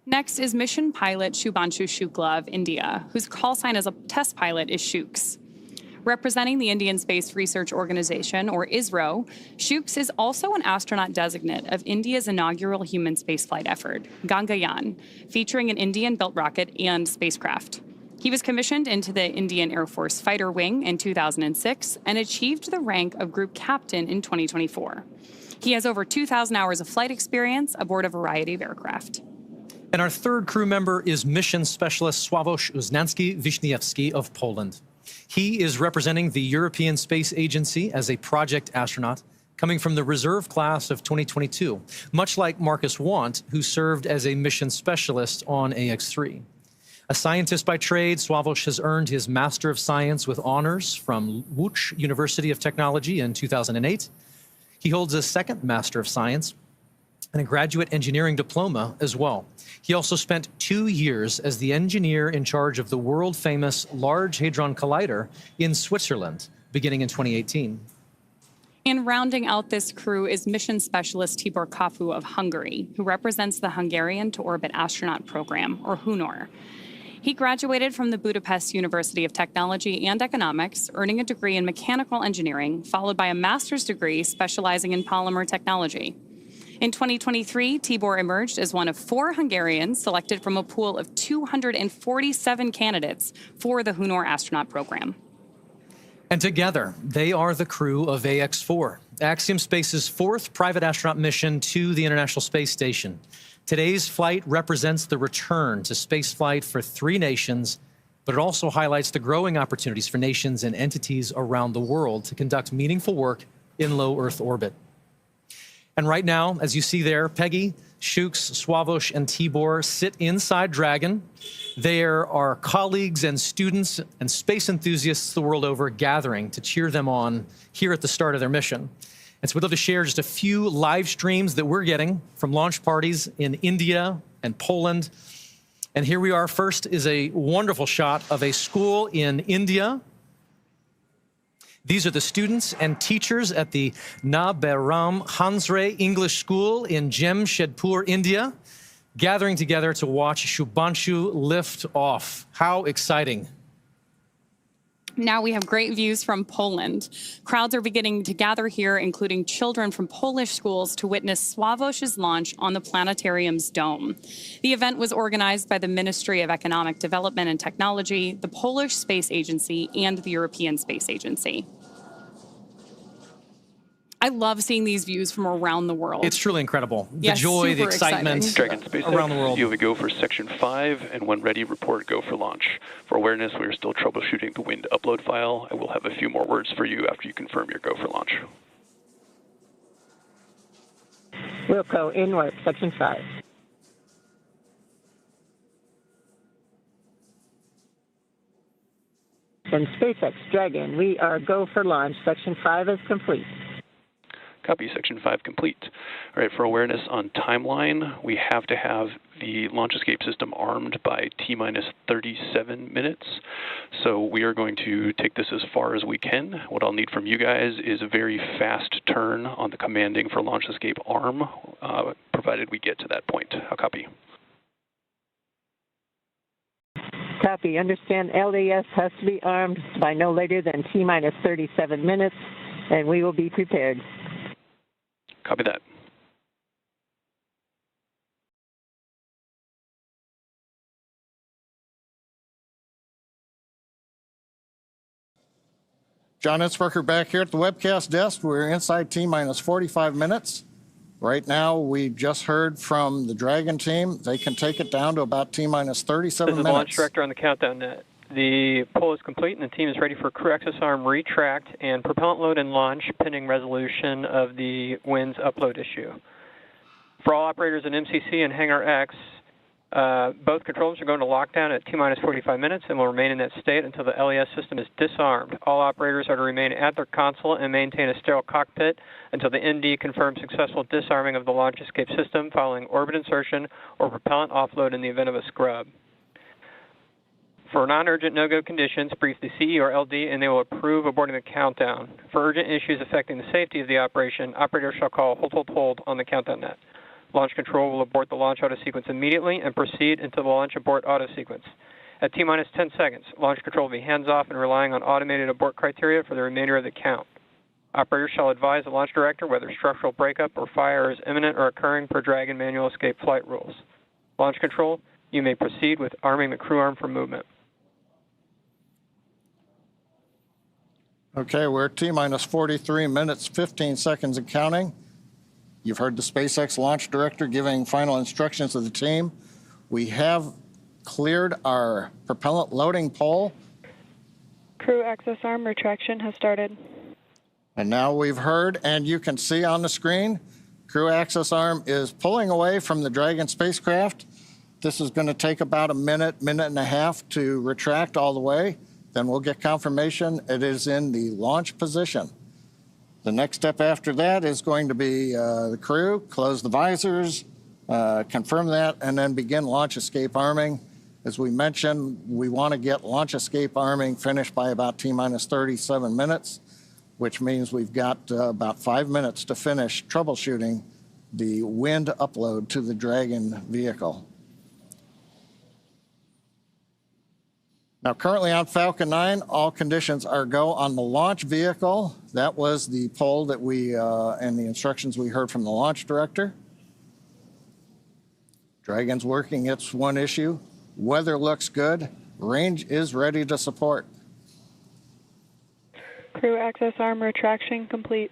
Next is mission pilot Shubhanshu Shukla of India, whose call sign as a test pilot is Shooks. Representing the Indian Space Research Organization, or ISRO, Shooks is also an astronaut designate of India's inaugural human spaceflight effort, Gangayaan, featuring an Indian-built rocket and spacecraft. He was commissioned into the Indian Air Force Fighter Wing in 2006 and achieved the rank of Group Captain in 2024. He has over 2,000 hours of flight experience aboard a variety of aircraft. And our third crew member is Mission Specialist Sławomir Uznański-Wiśniewski of Poland. He is representing the European Space Agency as a project astronaut, coming from the reserve class of 2022, much like Marcus Want, who served as a mission specialist on AX-3. A scientist by trade, Sławomir has earned his Master of Science with honors from Łódź University of Technology in 2008. He holds a second Master of Science and a graduate engineering diploma as well. He also spent 2 years as the engineer in charge of the world-famous Large Hadron Collider in Switzerland, beginning in 2018. And rounding out this crew is mission specialist Tibor Kapu of Hungary, who represents the Hungarian to Orbit Astronaut Program, or HUNOR. He graduated from the Budapest University of Technology and Economics, earning a degree in mechanical engineering, followed by a master's degree specializing in polymer technology. In 2023, Tibor emerged as one of 4 Hungarians selected from a pool of 247 candidates for the HUNOR astronaut program. And together, they are the crew of AX-4, Axiom Space's 4th private astronaut mission to the International Space Station. Today's flight represents the return to spaceflight for 3 nations, but it also highlights the growing opportunities for nations and entities around the world to conduct meaningful work in low Earth orbit. And right now, as you see there, Peggy, Shooks, Sławomir, and Tibor sit inside Dragon. There are colleagues and students and space enthusiasts the world over gathering to cheer them on here at the start of their mission. And so we'd love to share just a few live streams that we're getting from launch parties in India and Poland. And here we are. First is a wonderful shot of a school in India. These are the students and teachers at the Naberam Hansre English School in Jamshedpur, India, gathering together to watch Shubhanshu lift off. How exciting. Now we have great views from Poland. Crowds are beginning to gather here, including children from Polish schools, to witness Sławomir's launch on the planetarium's dome. The event was organized by the Ministry of Economic Development and Technology, the Polish Space Agency, and the European Space Agency. I love seeing these views from around the world. It's truly incredible. The joy, the excitement Dragon SpaceX, around the world. You have a go for Section 5, and when ready, report go for launch. For awareness, we are still troubleshooting the wind upload file. I will have a few more words for you after you confirm your go for launch. Wilco, inward, Section 5. And SpaceX Dragon, we are go for launch. Section 5 is complete. Copy, Section 5 complete. All right, for awareness on timeline, we have to have the launch escape system armed by T-minus 37 minutes. So we are going to take this as far as we can. What I'll need from you guys is a very fast turn on the commanding for launch escape arm, provided we get to that point. How copy? Copy. Understand LAS has to be armed by no later than T-minus 37 minutes, and we will be prepared. Copy that. John Itzberger back here at the webcast desk. We're inside T-minus 45 minutes. Right now, we just heard from the Dragon team. They can take it down to about T-minus 37 minutes. This is the launch director on the countdown net. The poll is complete, and the team is ready for crew access arm retract and propellant load and launch, pending resolution of the WINS upload issue. For all operators in MCC and Hangar X, Both controllers are going to lockdown at T-minus 45 minutes and will remain in that state until the LES system is disarmed. All operators are to remain at their console and maintain a sterile cockpit until the ND confirms successful disarming of the launch escape system following orbit insertion or propellant offload in the event of a scrub. For non-urgent no-go conditions, brief the CE or LD and they will approve aborting the countdown. For urgent issues affecting the safety of the operation, operators shall call hold on the countdown net. Launch control will abort the launch auto sequence immediately and proceed until the launch abort auto sequence. At T-minus 10 seconds, launch control will be hands-off and relying on automated abort criteria for the remainder of the count. Operators shall advise the launch director whether structural breakup or fire is imminent or occurring per Dragon manual escape flight rules. Launch control, you may proceed with arming the crew arm for movement. Okay, we're at T-minus 43 minutes, 15 seconds and counting. You've heard the SpaceX launch director giving final instructions to the team. We have cleared our propellant loading pole. Crew access arm retraction has started. And now we've heard, and you can see on the screen, crew access arm is pulling away from the Dragon spacecraft. This is going to take about a minute, minute and a half to retract all the way. Then we'll get confirmation it is in the launch position. The next step after that is going to be the crew, close the visors, confirm that, and then begin launch escape arming. As we mentioned, we want to get launch escape arming finished by about T-minus 37 minutes, which means we've got about 5 minutes to finish troubleshooting the wind upload to the Dragon vehicle. Now, currently on Falcon 9, all conditions are go on the launch vehicle. That was the poll that we, and the instructions we heard from the launch director. Dragon's working its one issue. Weather looks good. Range is ready to support. Crew access arm retraction complete.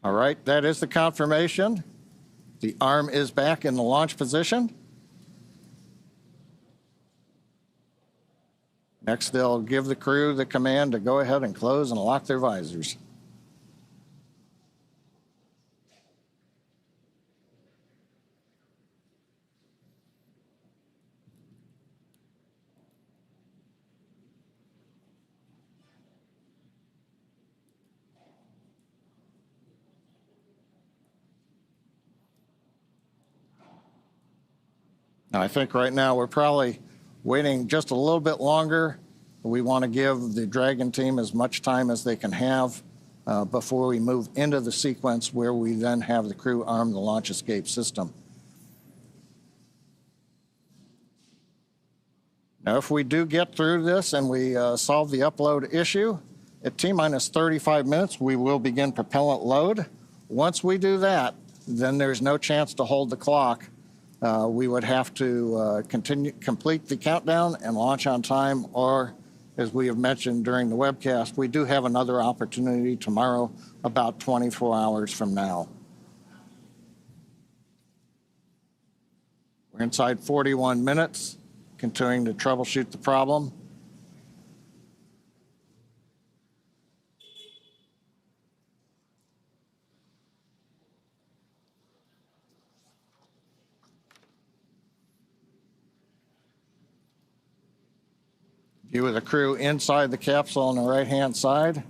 All right, that is the confirmation. The arm is back in the launch position. Next, they'll give the crew the command to go ahead and close and lock their visors. Now, I think right now we're probably waiting just a little bit longer. We want to give the Dragon team as much time as they can have before we move into the sequence where we then have the crew arm the launch escape system. Now, if we do get through this and we solve the upload issue, at T-minus 35 minutes, we will begin propellant load. Once we do that, then there's no chance to hold the clock. We would have to complete the countdown and launch on time, or as we have mentioned during the webcast, we do have another opportunity tomorrow about 24 hours from now. We're inside 41 minutes, continuing to troubleshoot the problem. View of the crew inside the capsule on the right-hand side.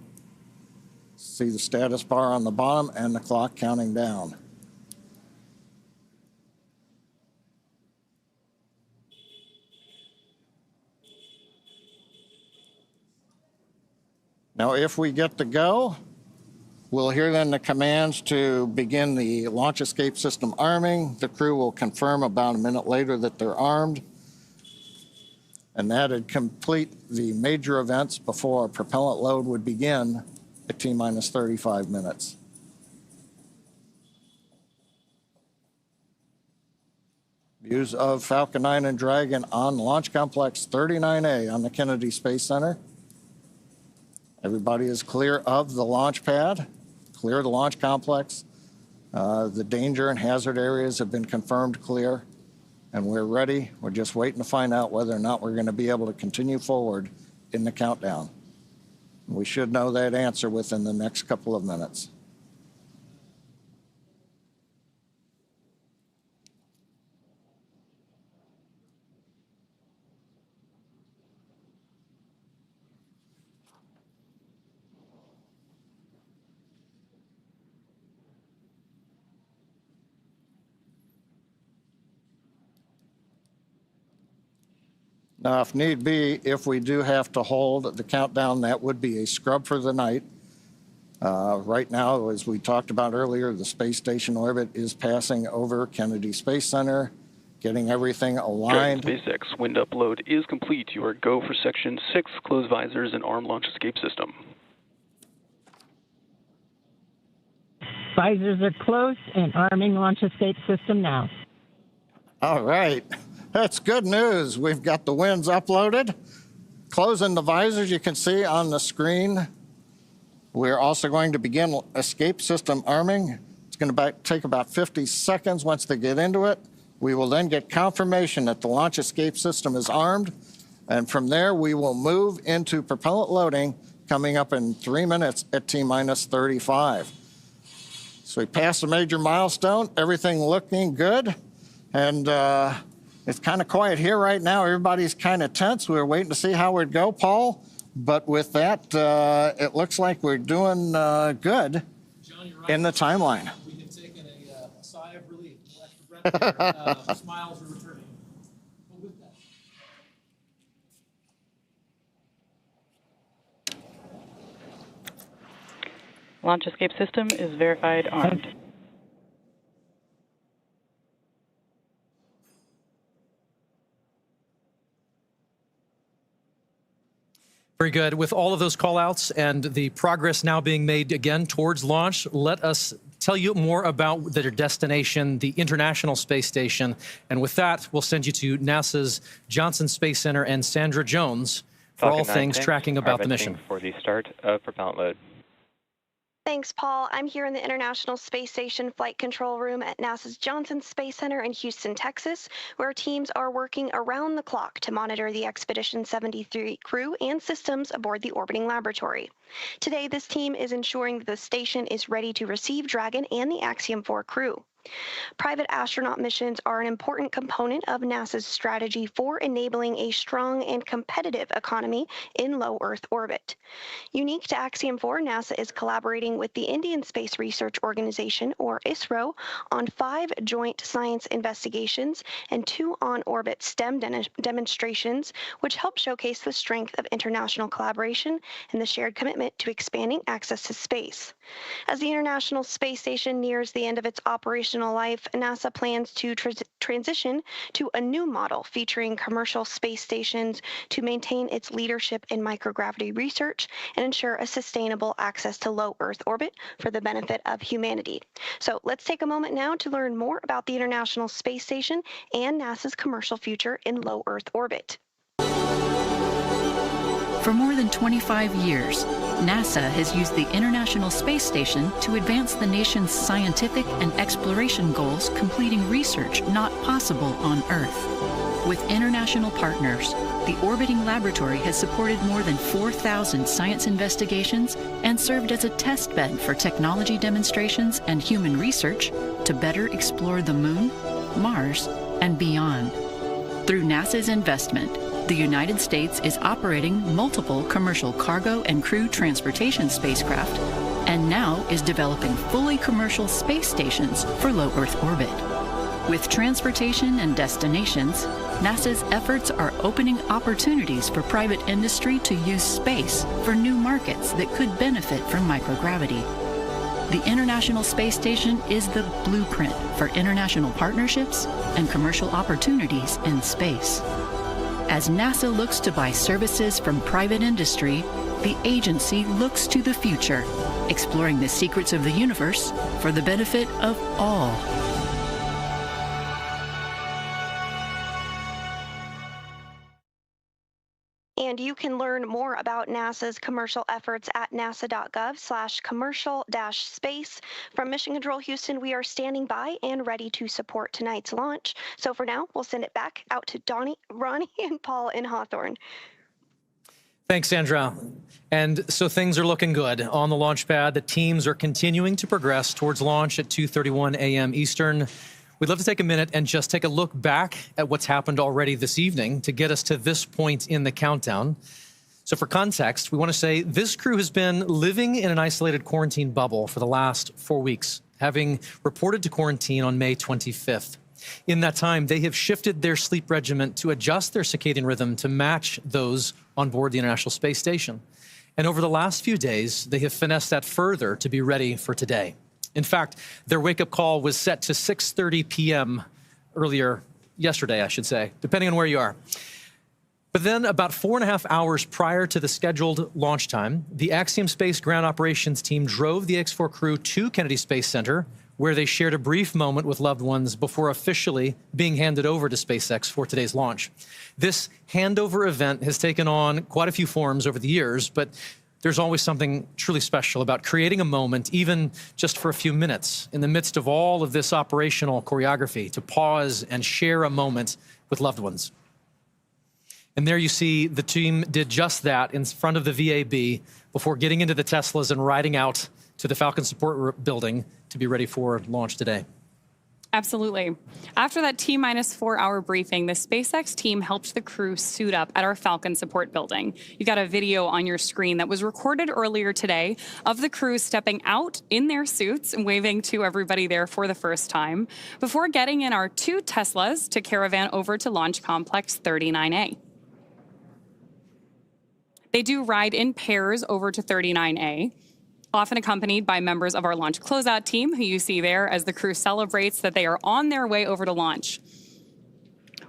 See the status bar on the bottom and the clock counting down. Now, if we get the go, we'll hear then the commands to begin the launch escape system arming. The crew will confirm about a minute later that they're armed. And that'd complete the major events before a propellant load would begin at T-minus 35 minutes. Views of Falcon 9 and Dragon on Launch Complex 39A on the Kennedy Space Center. Everybody is clear of the launch pad, clear of the launch complex. The danger and hazard areas have been confirmed clear. And we're ready. We're just waiting to find out whether or not we're going to be able to continue forward in the countdown. We should know that answer within the next couple of minutes. Now, if need be, if we do have to hold the countdown, that would be a scrub for the night. Right now, as we talked about earlier, the space station orbit is passing over Kennedy Space Center, getting everything aligned. SpaceX wind upload is complete. You are go for Section 6, close visors and arm launch escape system. Visors are closed and arming launch escape system now. All right. That's good news. We've got the winds uploaded. Closing the visors, you can see on the screen. We're also going to begin escape system arming. It's going to take about 50 seconds once they get into it. We will then get confirmation that the launch escape system is armed. And from there, we will move into propellant loading coming up in 3 minutes at T-minus 35. So we passed a major milestone, everything looking good. And it's kind of quiet here right now. Everybody's kind of tense. We're waiting to see how it go, Paul. But with that, it looks like we're doing good in the timeline. We have taken a sigh of relief. The smiles are returning. But with that. Launch escape system is verified armed. Very good. With all of those call-outs and the progress now being made again towards launch, let us tell you more about their destination, the International Space Station. And with that, we'll send you to NASA's Johnson Space Center and Sandra Jones for Falcon all things tanks tracking about the mission. For the start of propellant load. Thanks, Paul. I'm here in the International Space Station Flight Control Room at NASA's Johnson Space Center in Houston, Texas, where teams are working around the clock to monitor the Expedition 73 crew and systems aboard the orbiting laboratory. Today, this team is ensuring that the station is ready to receive Dragon and the Axiom 4 crew. Private astronaut missions are an important component of NASA's strategy for enabling a strong and competitive economy in low Earth orbit. Unique to Axiom 4, NASA is collaborating with the Indian Space Research Organization, or ISRO, on 5 joint science investigations and 2 on-orbit STEM demonstrations, which help showcase the strength of international collaboration and the shared commitment to expanding access to space. As the International Space Station nears the end of its operational life, NASA plans to transition to a new model featuring commercial space stations to maintain its leadership in microgravity research and ensure a sustainable access to low Earth orbit for the benefit of humanity. So let's take a moment now to learn more about the International Space Station and NASA's commercial future in low Earth orbit. For more than 25 years, NASA has used the International Space Station to advance the nation's scientific and exploration goals, completing research not possible on Earth. With international partners, the orbiting laboratory has supported more than 4,000 science investigations and served as a test bed for technology demonstrations and human research to better explore the Moon, Mars, and beyond. Through NASA's investment, the United States is operating multiple commercial cargo and crew transportation spacecraft, and now is developing fully commercial space stations for low Earth orbit. With transportation and destinations, NASA's efforts are opening opportunities for private industry to use space for new markets that could benefit from microgravity. The International Space Station is the blueprint for international partnerships and commercial opportunities in space. As NASA looks to buy services from private industry, the agency looks to the future, exploring the secrets of the universe for the benefit of all. And you can learn more about NASA's commercial efforts at nasa.gov/commercial-space. From Mission Control Houston, we are standing by and ready to support tonight's launch. So for now, we'll send it back out to Ronnie, and Paul in Hawthorne. Thanks, Sandra. And so things are looking good on the launch pad. The teams are continuing to progress towards launch at 2:31 a.m. Eastern. We'd love to take a minute and just take a look back at what's happened already this evening to get us to this point in the countdown. So for context, we want to say this crew has been living in an isolated quarantine bubble for the last 4 weeks, having reported to quarantine on May 25th. In that time, they have shifted their sleep regimen to adjust their circadian rhythm to match those on board the International Space Station. And over the last few days, they have finessed that further to be ready for today. In fact, their wake-up call was set to 6:30 p.m. earlier yesterday, I should say, depending on where you are. But then about 4.5 hours prior to the scheduled launch time, the Axiom Space ground operations team drove the X-4 crew to Kennedy Space Center, where they shared a brief moment with loved ones before officially being handed over to SpaceX for today's launch. This handover event has taken on quite a few forms over the years, but there's always something truly special about creating a moment, even just for a few minutes, in the midst of all of this operational choreography, to pause and share a moment with loved ones. And there you see the team did just that in front of the VAB before getting into the Teslas and riding out to the Falcon support building to be ready for launch today. Absolutely. After that T-4 hour briefing, the SpaceX team helped the crew suit up at our Falcon support building. You got a video on your screen that was recorded earlier today of the crew stepping out in their suits and waving to everybody there for the first time before getting in our 2 Teslas to caravan over to Launch Complex 39A. They do ride in pairs over to 39A, often accompanied by members of our launch closeout team, who you see there as the crew celebrates that they are on their way over to launch.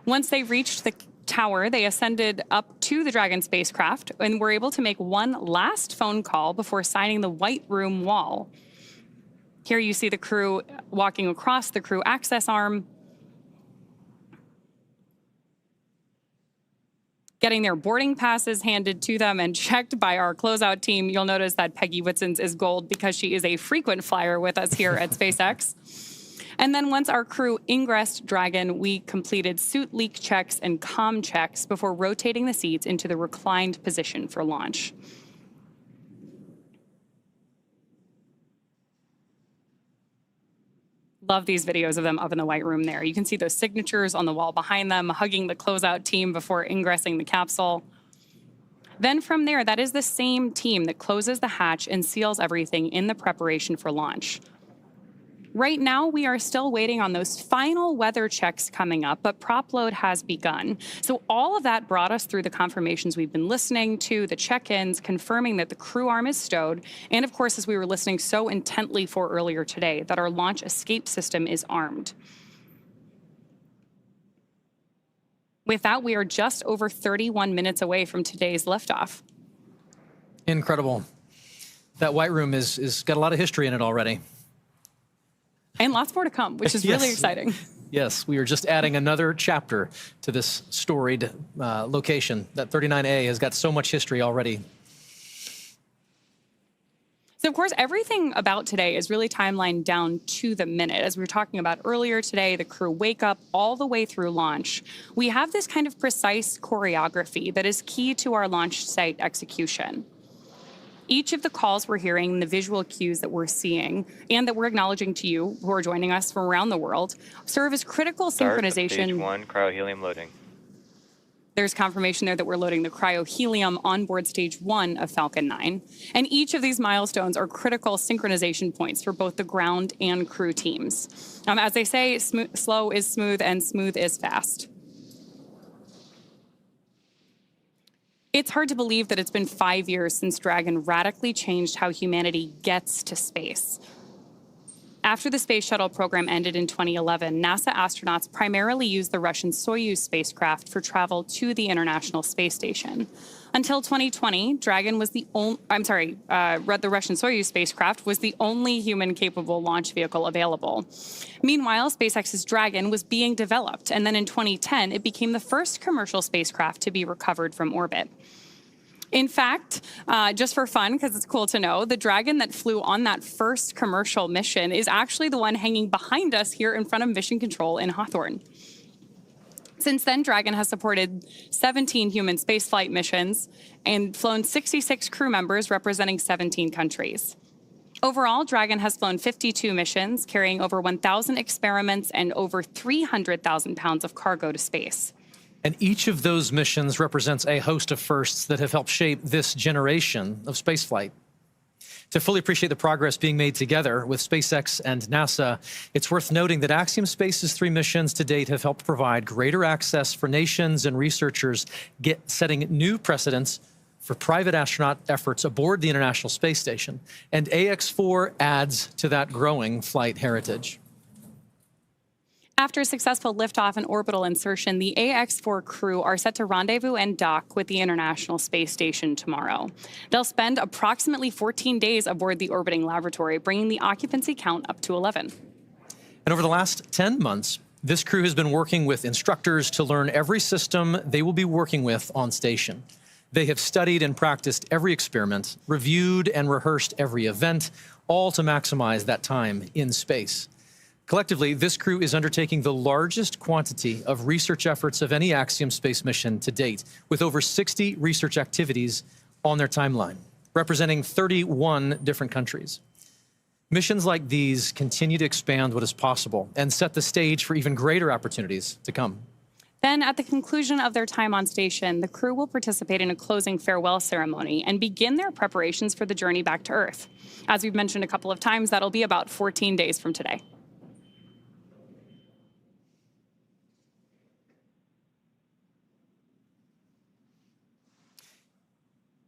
Once they reached the tower, they ascended up to the Dragon spacecraft and were able to make one last phone call before signing the White Room wall. Here you see the crew walking across the crew access arm, getting their boarding passes handed to them and checked by our closeout team. You'll notice that Peggy Whitson's is gold because she is a frequent flyer with us here at SpaceX. And then once our crew ingressed Dragon, we completed suit leak checks and comm checks before rotating the seats into the reclined position for launch. Love these videos of them up in the White Room there. You can see those signatures on the wall behind them, hugging the closeout team before ingressing the capsule. Then from there, that is the same team that closes the hatch and seals everything in the preparation for launch. Right now, we are still waiting on those final weather checks coming up, but prop load has begun. So all of that brought us through the confirmations we've been listening to, the check-ins, confirming that the crew arm is stowed, and of course, as we were listening so intently for earlier today, that our launch escape system is armed. With that, we are just over 31 minutes away from today's liftoff. Incredible. That White Room is got a lot of history in it already. And lots more to come, which is really exciting. Yes, we are just adding another chapter to this storied location. That 39A has got so much history already. So, of course, everything about today is really timelined down to the minute. As we were talking about earlier today, the crew wake up all the way through launch. We have this kind of precise choreography that is key to our launch site execution. Each of the calls we're hearing, the visual cues that we're seeing, and that we're acknowledging to you who are joining us from around the world, serve as critical synchronization. Stage 1, cryohelium loading. There's confirmation there that we're loading the cryohelium on board stage 1 of Falcon 9. And each of these milestones are critical synchronization points for both the ground and crew teams. As they say, slow is smooth and smooth is fast. It's hard to believe that it's been 5 years since Dragon radically changed how humanity gets to space. After the Space Shuttle program ended in 2011, NASA astronauts primarily used the Russian Soyuz spacecraft for travel to the International Space Station. Until 2020, Dragon was the Russian Soyuz spacecraft was the only human-capable launch vehicle available. Meanwhile, SpaceX's Dragon was being developed, and then in 2010, it became the first commercial spacecraft to be recovered from orbit. In fact, just for fun, because it's cool to know, the Dragon that flew on that first commercial mission is actually the one hanging behind us here in front of Mission Control in Hawthorne. Since then, Dragon has supported 17 human spaceflight missions and flown 66 crew members representing 17 countries. Overall, Dragon has flown 52 missions, carrying over 1,000 experiments and over 300,000 pounds of cargo to space. And each of those missions represents a host of firsts that have helped shape this generation of spaceflight. To fully appreciate the progress being made together with SpaceX and NASA, it's worth noting that Axiom Space's 3 missions to date have helped provide greater access for nations and researchers, setting new precedents for private astronaut efforts aboard the International Space Station. And AX4 adds to that growing flight heritage. After a successful liftoff and orbital insertion, the AX4 crew are set to rendezvous and dock with the International Space Station tomorrow. They'll spend approximately 14 days aboard the orbiting laboratory, bringing the occupancy count up to 11. And over the last 10 months, this crew has been working with instructors to learn every system they will be working with on station. They have studied and practiced every experiment, reviewed and rehearsed every event, all to maximize that time in space. Collectively, this crew is undertaking the largest quantity of research efforts of any Axiom space mission to date, with over 60 research activities on their timeline, representing 31 different countries. Missions like these continue to expand what is possible and set the stage for even greater opportunities to come. Then, at the conclusion of their time on station, the crew will participate in a closing farewell ceremony and begin their preparations for the journey back to Earth. As we've mentioned a couple of times, that'll be about 14 days from today.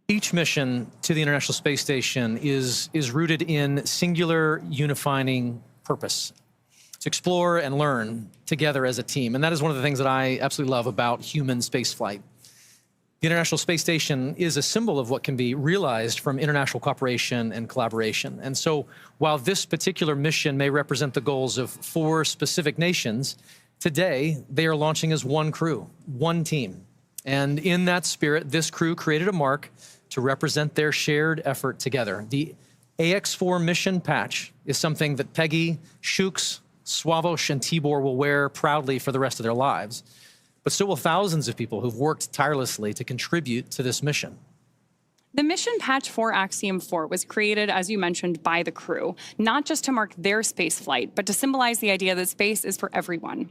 Each mission to the International Space Station is rooted in singular unifying purpose, to explore and learn together as a team. And that is one of the things that I absolutely love about human spaceflight. The International Space Station is a symbol of what can be realized from international cooperation and collaboration. And so while this particular mission may represent the goals of 4 specific nations, today they are launching as one crew, one team. And in that spirit, this crew created a mark to represent their shared effort together. The AX4 mission patch is something that Peggy, Shooks, Swavush, and Tibor will wear proudly for the rest of their lives. But so will thousands of people who've worked tirelessly to contribute to this mission. The mission patch for Axiom 4 was created, as you mentioned, by the crew, not just to mark their space flight, but to symbolize the idea that space is for everyone.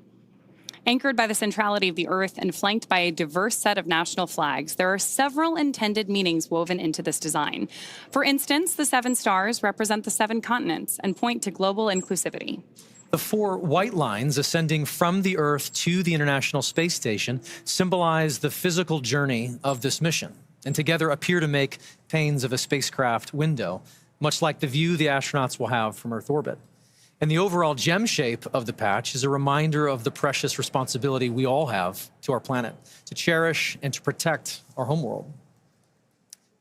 Anchored by the centrality of the Earth and flanked by a diverse set of national flags, there are several intended meanings woven into this design. For instance, the 7 stars represent the 7 continents and point to global inclusivity. The 4 white lines ascending from the Earth to the International Space Station symbolize the physical journey of this mission, and together appear to make panes of a spacecraft window, much like the view the astronauts will have from Earth orbit. And the overall gem shape of the patch is a reminder of the precious responsibility we all have to our planet, to cherish and to protect our homeworld.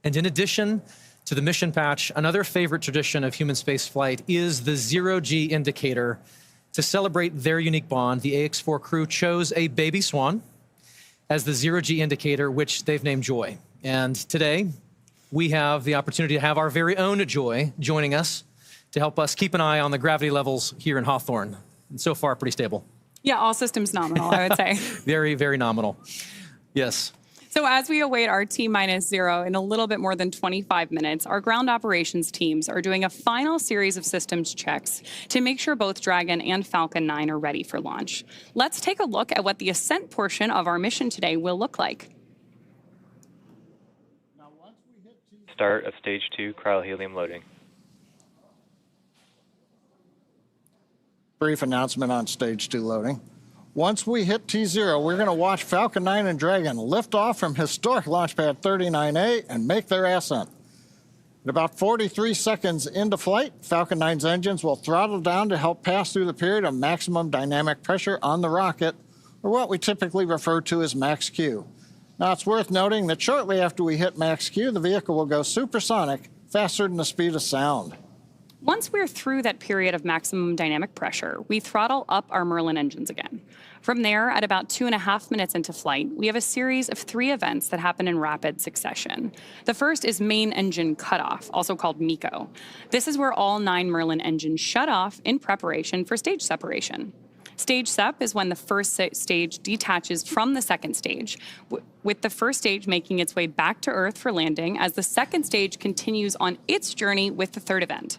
And in addition to the mission patch, another favorite tradition of human spaceflight is the zero-G indicator. To celebrate their unique bond, the AX4 crew chose a baby swan as the zero-G indicator, which they've named Joy. And today, we have the opportunity to have our very own Joy joining us to help us keep an eye on the gravity levels here in Hawthorne. And so far, pretty stable. Yeah, all systems nominal, I would say. Very, very nominal. Yes. So as we await our T-0 in a little bit more than 25 minutes, our ground operations teams are doing a final series of systems checks to make sure both Dragon and Falcon 9 are ready for launch. Let's take a look at what the ascent portion of our mission today will look like. Start of Stage 2 cryohelium loading. Brief announcement on Stage 2 loading. Once we hit T0, we're going to watch Falcon 9 and Dragon lift off from historic launch pad 39A and make their ascent. At about 43 seconds into flight, Falcon 9's engines will throttle down to help pass through the period of maximum dynamic pressure on the rocket, or what we typically refer to as max Q. Now, it's worth noting that shortly after we hit max Q, the vehicle will go supersonic, faster than the speed of sound. Once we're through that period of maximum dynamic pressure, we throttle up our Merlin engines again. From there, at about 2.5 minutes into flight, we have a series of 3 events that happen in rapid succession. The first is main engine cutoff, also called MECO. This is where all 9 Merlin engines shut off in preparation for stage separation. Stage sep is when the first stage detaches from the second stage, with the first stage making its way back to Earth for landing as the second stage continues on its journey with the third event.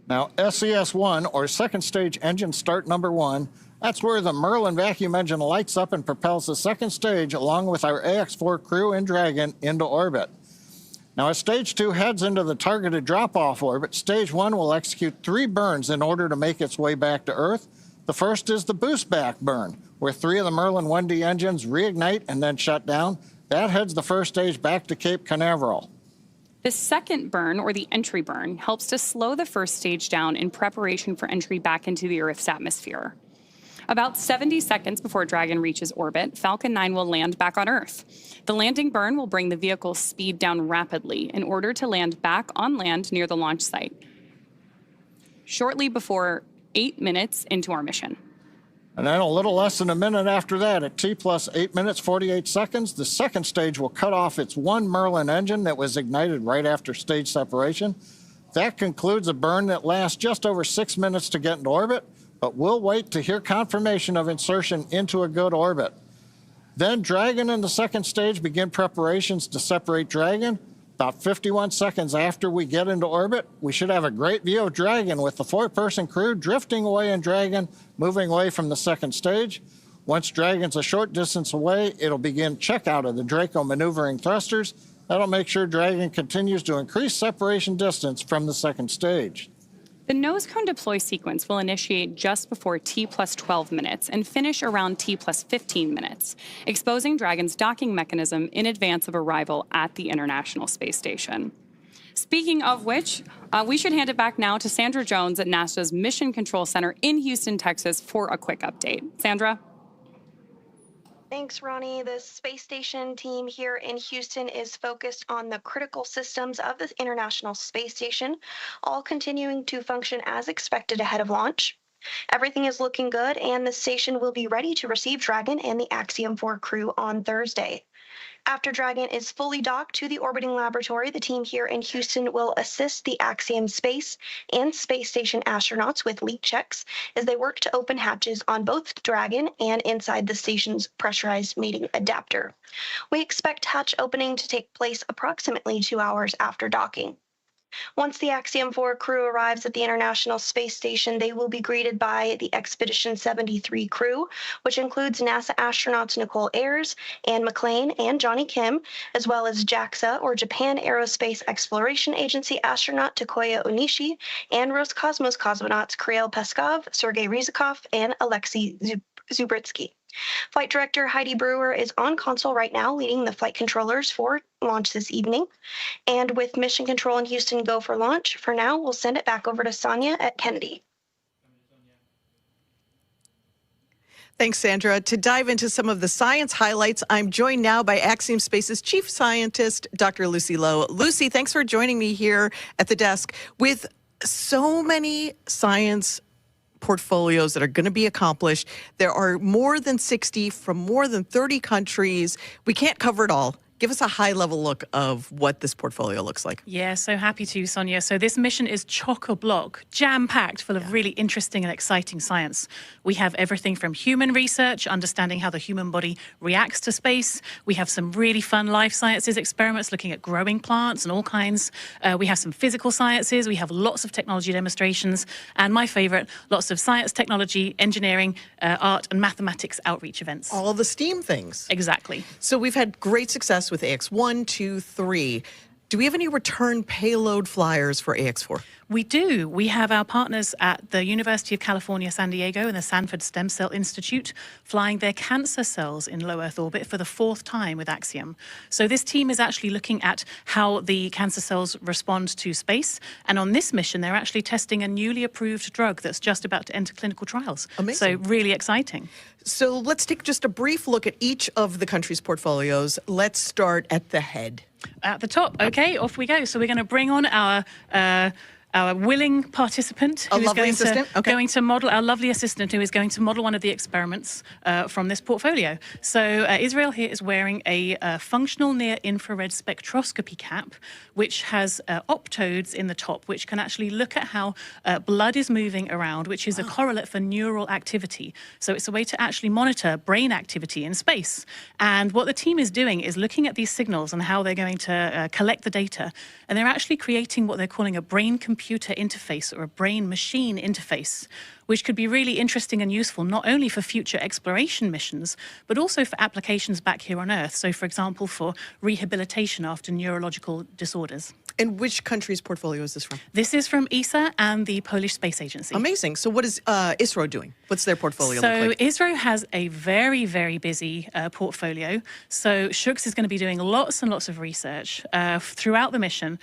Now, SES-1, or second stage engine start number 1, that's where the Merlin vacuum engine lights up and propels the second stage along with our AX4 crew and Dragon into orbit. Now, as Stage 2 heads into the targeted drop-off orbit, Stage 1 will execute 3 burns in order to make its way back to Earth. The first is the boost back burn, where 3 of the Merlin 1D engines reignite and then shut down. That heads the first stage back to Cape Canaveral. The second burn, or the entry burn, helps to slow the first stage down in preparation for entry back into the Earth's atmosphere. About 70 seconds before Dragon reaches orbit, Falcon 9 will land back on Earth. The landing burn will bring the vehicle's speed down rapidly in order to land back on land near the launch site, shortly before 8 minutes into our mission. And then a little less than a minute after that, at T plus 8 minutes, 48 seconds, the second stage will cut off its one Merlin engine that was ignited right after stage separation. That concludes a burn that lasts just over 6 minutes to get into orbit, but we'll wait to hear confirmation of insertion into a good orbit. Then Dragon and the second stage begin preparations to separate Dragon. About 51 seconds after we get into orbit, we should have a great view of Dragon with the 4-person crew drifting away in Dragon, moving away from the second stage. Once Dragon's a short distance away, it'll begin checkout of the Draco maneuvering thrusters. That'll make sure Dragon continues to increase separation distance from the second stage. The nose cone deploy sequence will initiate just before T plus 12 minutes and finish around T plus 15 minutes, exposing Dragon's docking mechanism in advance of arrival at the International Space Station. Speaking of which, we should hand it back now to Sandra Jones at NASA's Mission Control Center in Houston, Texas, for a quick update. Sandra? Thanks, Ronnie. The space station team here in Houston is focused on the critical systems of the International Space Station, all continuing to function as expected ahead of launch. Everything is looking good, and the station will be ready to receive Dragon and the Axiom 4 crew on Thursday. After Dragon is fully docked to the orbiting laboratory, the team here in Houston will assist the Axiom space and space station astronauts with leak checks as they work to open hatches on both Dragon and inside the station's pressurized mating adapter. We expect hatch opening to take place approximately 2 hours after docking. Once the Axiom 4 crew arrives at the International Space Station, they will be greeted by the Expedition 73 crew, which includes NASA astronauts Nicole Ayers, Anne McClain, and Johnny Kim, as well as JAXA, or Japan Aerospace Exploration Agency astronaut Takoya Onishi, and Roscosmos cosmonauts Kirill Peskov, Sergei Ryzhikov, and Alexei Zubritsky. Flight Director Heidi Brewer is on console right now, leading the flight controllers for launch this evening. And with Mission Control in Houston go for launch, for now, we'll send it back over to Sonia at Kennedy. Thanks, Sandra. To dive into some of the science highlights, I'm joined now by Axiom Space's Chief Scientist, Dr. Lucy Lowe. Lucy, thanks for joining me here at the desk. With so many science portfolios that are going to be accomplished. There are more than 60 from more than 30 countries. We can't cover it all. Give us a high-level look of what this portfolio looks like. Yeah, so happy to, Sonia. So this mission is chock-a-block, jam-packed, full of really interesting and exciting science. We have everything from human research, understanding how the human body reacts to space. We have some really fun life sciences experiments looking at growing plants and all kinds. We have some physical sciences. We have lots of technology demonstrations. And my favorite, lots of science, technology, engineering, art, and mathematics outreach events. All the STEAM things. Exactly. So we've had great success with AX1, 2, 3. Do we have any return payload flyers for AX4? We do. We have our partners at the University of California, San Diego and the Sanford Stem Cell Institute flying their cancer cells in low Earth orbit for the 4th time with Axiom. So this team is actually looking at how the cancer cells respond to space. And on this mission, they're actually testing a newly approved drug that's just about to enter clinical trials. Amazing. So really exciting. So let's take just a brief look at each of the country's portfolios. Let's start at the head. At the top. Okay, off we go. So we're going to bring on our willing participant who is going to model, our lovely assistant who is going to model one of the experiments from this portfolio. So Israel here is wearing a functional near-infrared spectroscopy cap, which has optodes in the top, which can actually look at how blood is moving around, which is a correlate for neural activity. So it's a way to actually monitor brain activity in space. And what the team is doing is looking at these signals and how they're going to collect the data. And they're actually creating what they're calling a brain-computer brain-computer interface or a brain-machine interface, which could be really interesting and useful not only for future exploration missions, but also for applications back here on Earth. So, for example, for rehabilitation after neurological disorders. And which country's portfolio is this from? This is from ESA and the Polish Space Agency. Amazing. So what is ISRO doing? What's their portfolio so look like? ISRO has a very, very busy portfolio. So Shooks is going to be doing lots and lots of research throughout the mission.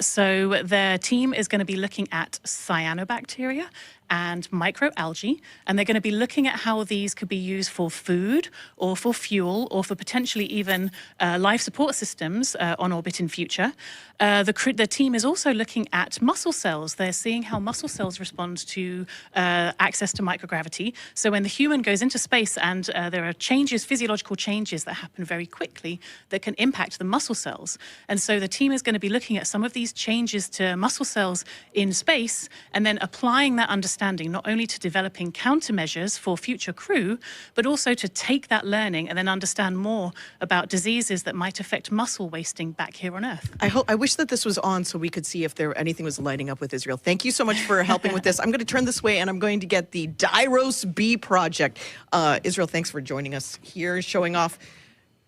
So their team is going to be looking at cyanobacteria and microalgae, and they're going to be looking at how these could be used for food or for fuel or for potentially even life support systems on orbit in future. The team is also looking at muscle cells. They're seeing how muscle cells respond to access to microgravity. So when the human goes into space and there are changes, physiological changes that happen very quickly that can impact the muscle cells. And so the team is going to be looking at some of these changes to muscle cells in space and then applying that understanding not only to developing countermeasures for future crew, but also to take that learning and then understand more about diseases that might affect muscle wasting back here on Earth. I wish that this was on so we could see if anything was lighting up with Israel. Thank you so much for helping with this. I'm going to turn this way and I'm going to get the Dyros B project. Israel, thanks for joining us here, showing off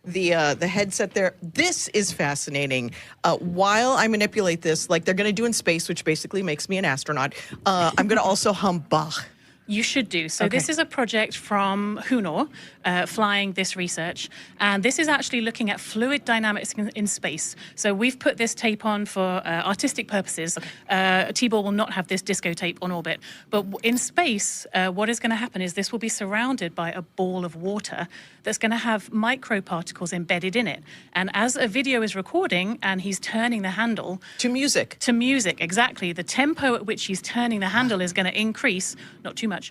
the headset there. This is fascinating. While I manipulate this, like they're going to do in space, which basically makes me an astronaut, I'm going to also hum Bach. You should do. So this is a project from Hunor, flying this research. And this is actually looking at fluid dynamics in space. So we've put this tape on for artistic purposes. Tibor will not have this disco tape on orbit. But in space, what is going to happen is this will be surrounded by a ball of water that's going to have microparticles embedded in it. And as a video is recording and he's turning the handle... To music. To music, exactly. The tempo at which he's turning the handle is going to increase, not too much,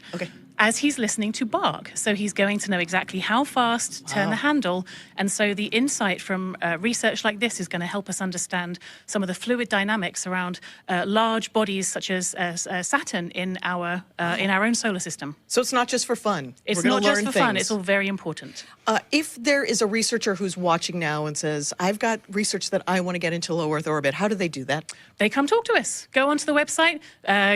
as he's listening to Bach. So he's going to know exactly how fast to turn the handle. And so the insight from research like this is going to help us understand some of the fluid dynamics around large bodies such as Saturn in our own solar system. So it's not just for fun. It's not just for fun. It's all very important. If there is a researcher who's watching now and says, I've got research that I want to get into low Earth orbit, how do they do that? They come talk to us. Go onto the website,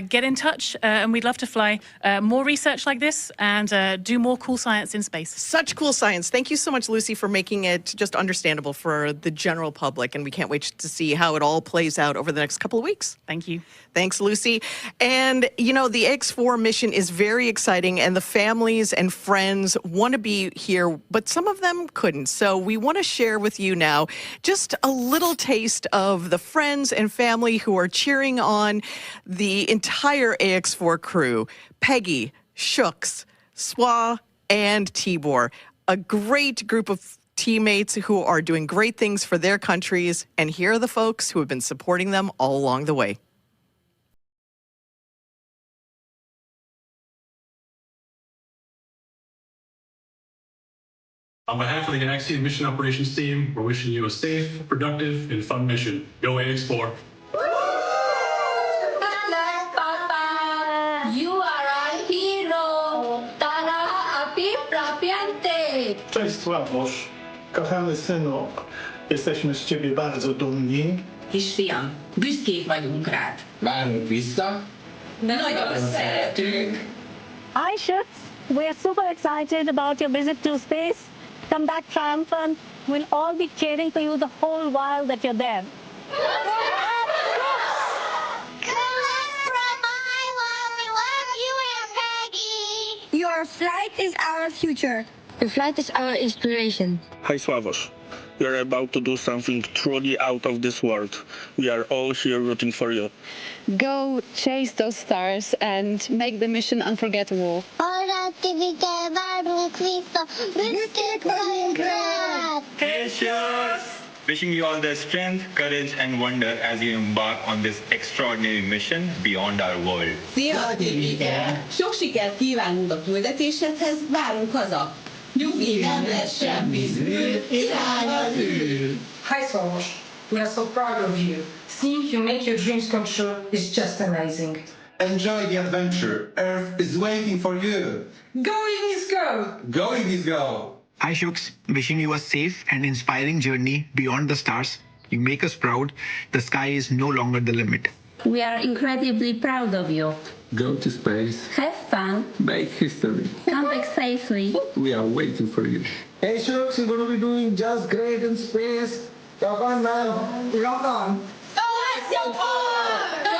get in touch, and we'd love to fly more research like this and do more cool science in space. Such cool science. Thank you so much, Lucy, for making it just understandable for the general public. And we can't wait to see how it all plays out over the next couple of weeks. Thank you. Thanks, Lucy. And, you know, the X4 mission is very exciting, and the families and friends want to be here, but some of them couldn't. So we want to share with you now just a little taste of the friends and family who are cheering on the entire AX4 crew. Peggy, Shooks, Swa, and Tibor. A great group of teammates who are doing great things for their countries. And here are the folks who have been supporting them all along the way. On behalf of the Axiom Mission Operations Team, we're wishing you a safe, productive, and fun mission. Go AX4. Papa, you are a hero. Tara api prapiante. Cześć Sławosz. Kochany synu, jesteśmy z ciebie bardzo dumni. Kisfiam, büszkék vagyunk rád. Várunk vissza. Nagyon szeretünk. Hi, Shooks. We're super excited about your visit to space. Come back triumphant. We'll all be cheering for you the whole while that you're there. Your flight is our future. Your flight is our inspiration. Hi Sławosz. We are about to do something truly out of this world. We are all here rooting for you. Go chase those stars and make the mission unforgettable. Wishing you all the strength, courage, and wonder as you embark on this extraordinary mission beyond our world. Szia, Tibike! Sok sikert kívánunk a küldetéshez, várunk haza! Nyugi, nem lesz semmi zűr, irány az űr! Hi, Swarosh. We are so proud of you. Seeing you make your dreams come true is just amazing. Enjoy the adventure. Earth is waiting for you. Going is go! Going is go! Hi Shooks, wishing you a safe and inspiring journey beyond the stars. You make us proud. The sky is no longer the limit. We are incredibly proud of you. Go to space. Have fun. Make history. Come back safely. We are waiting for you. Hey, Shooks, you're going to be doing just great in space. Rock on, man. Rock on. Go Axiom 4! Go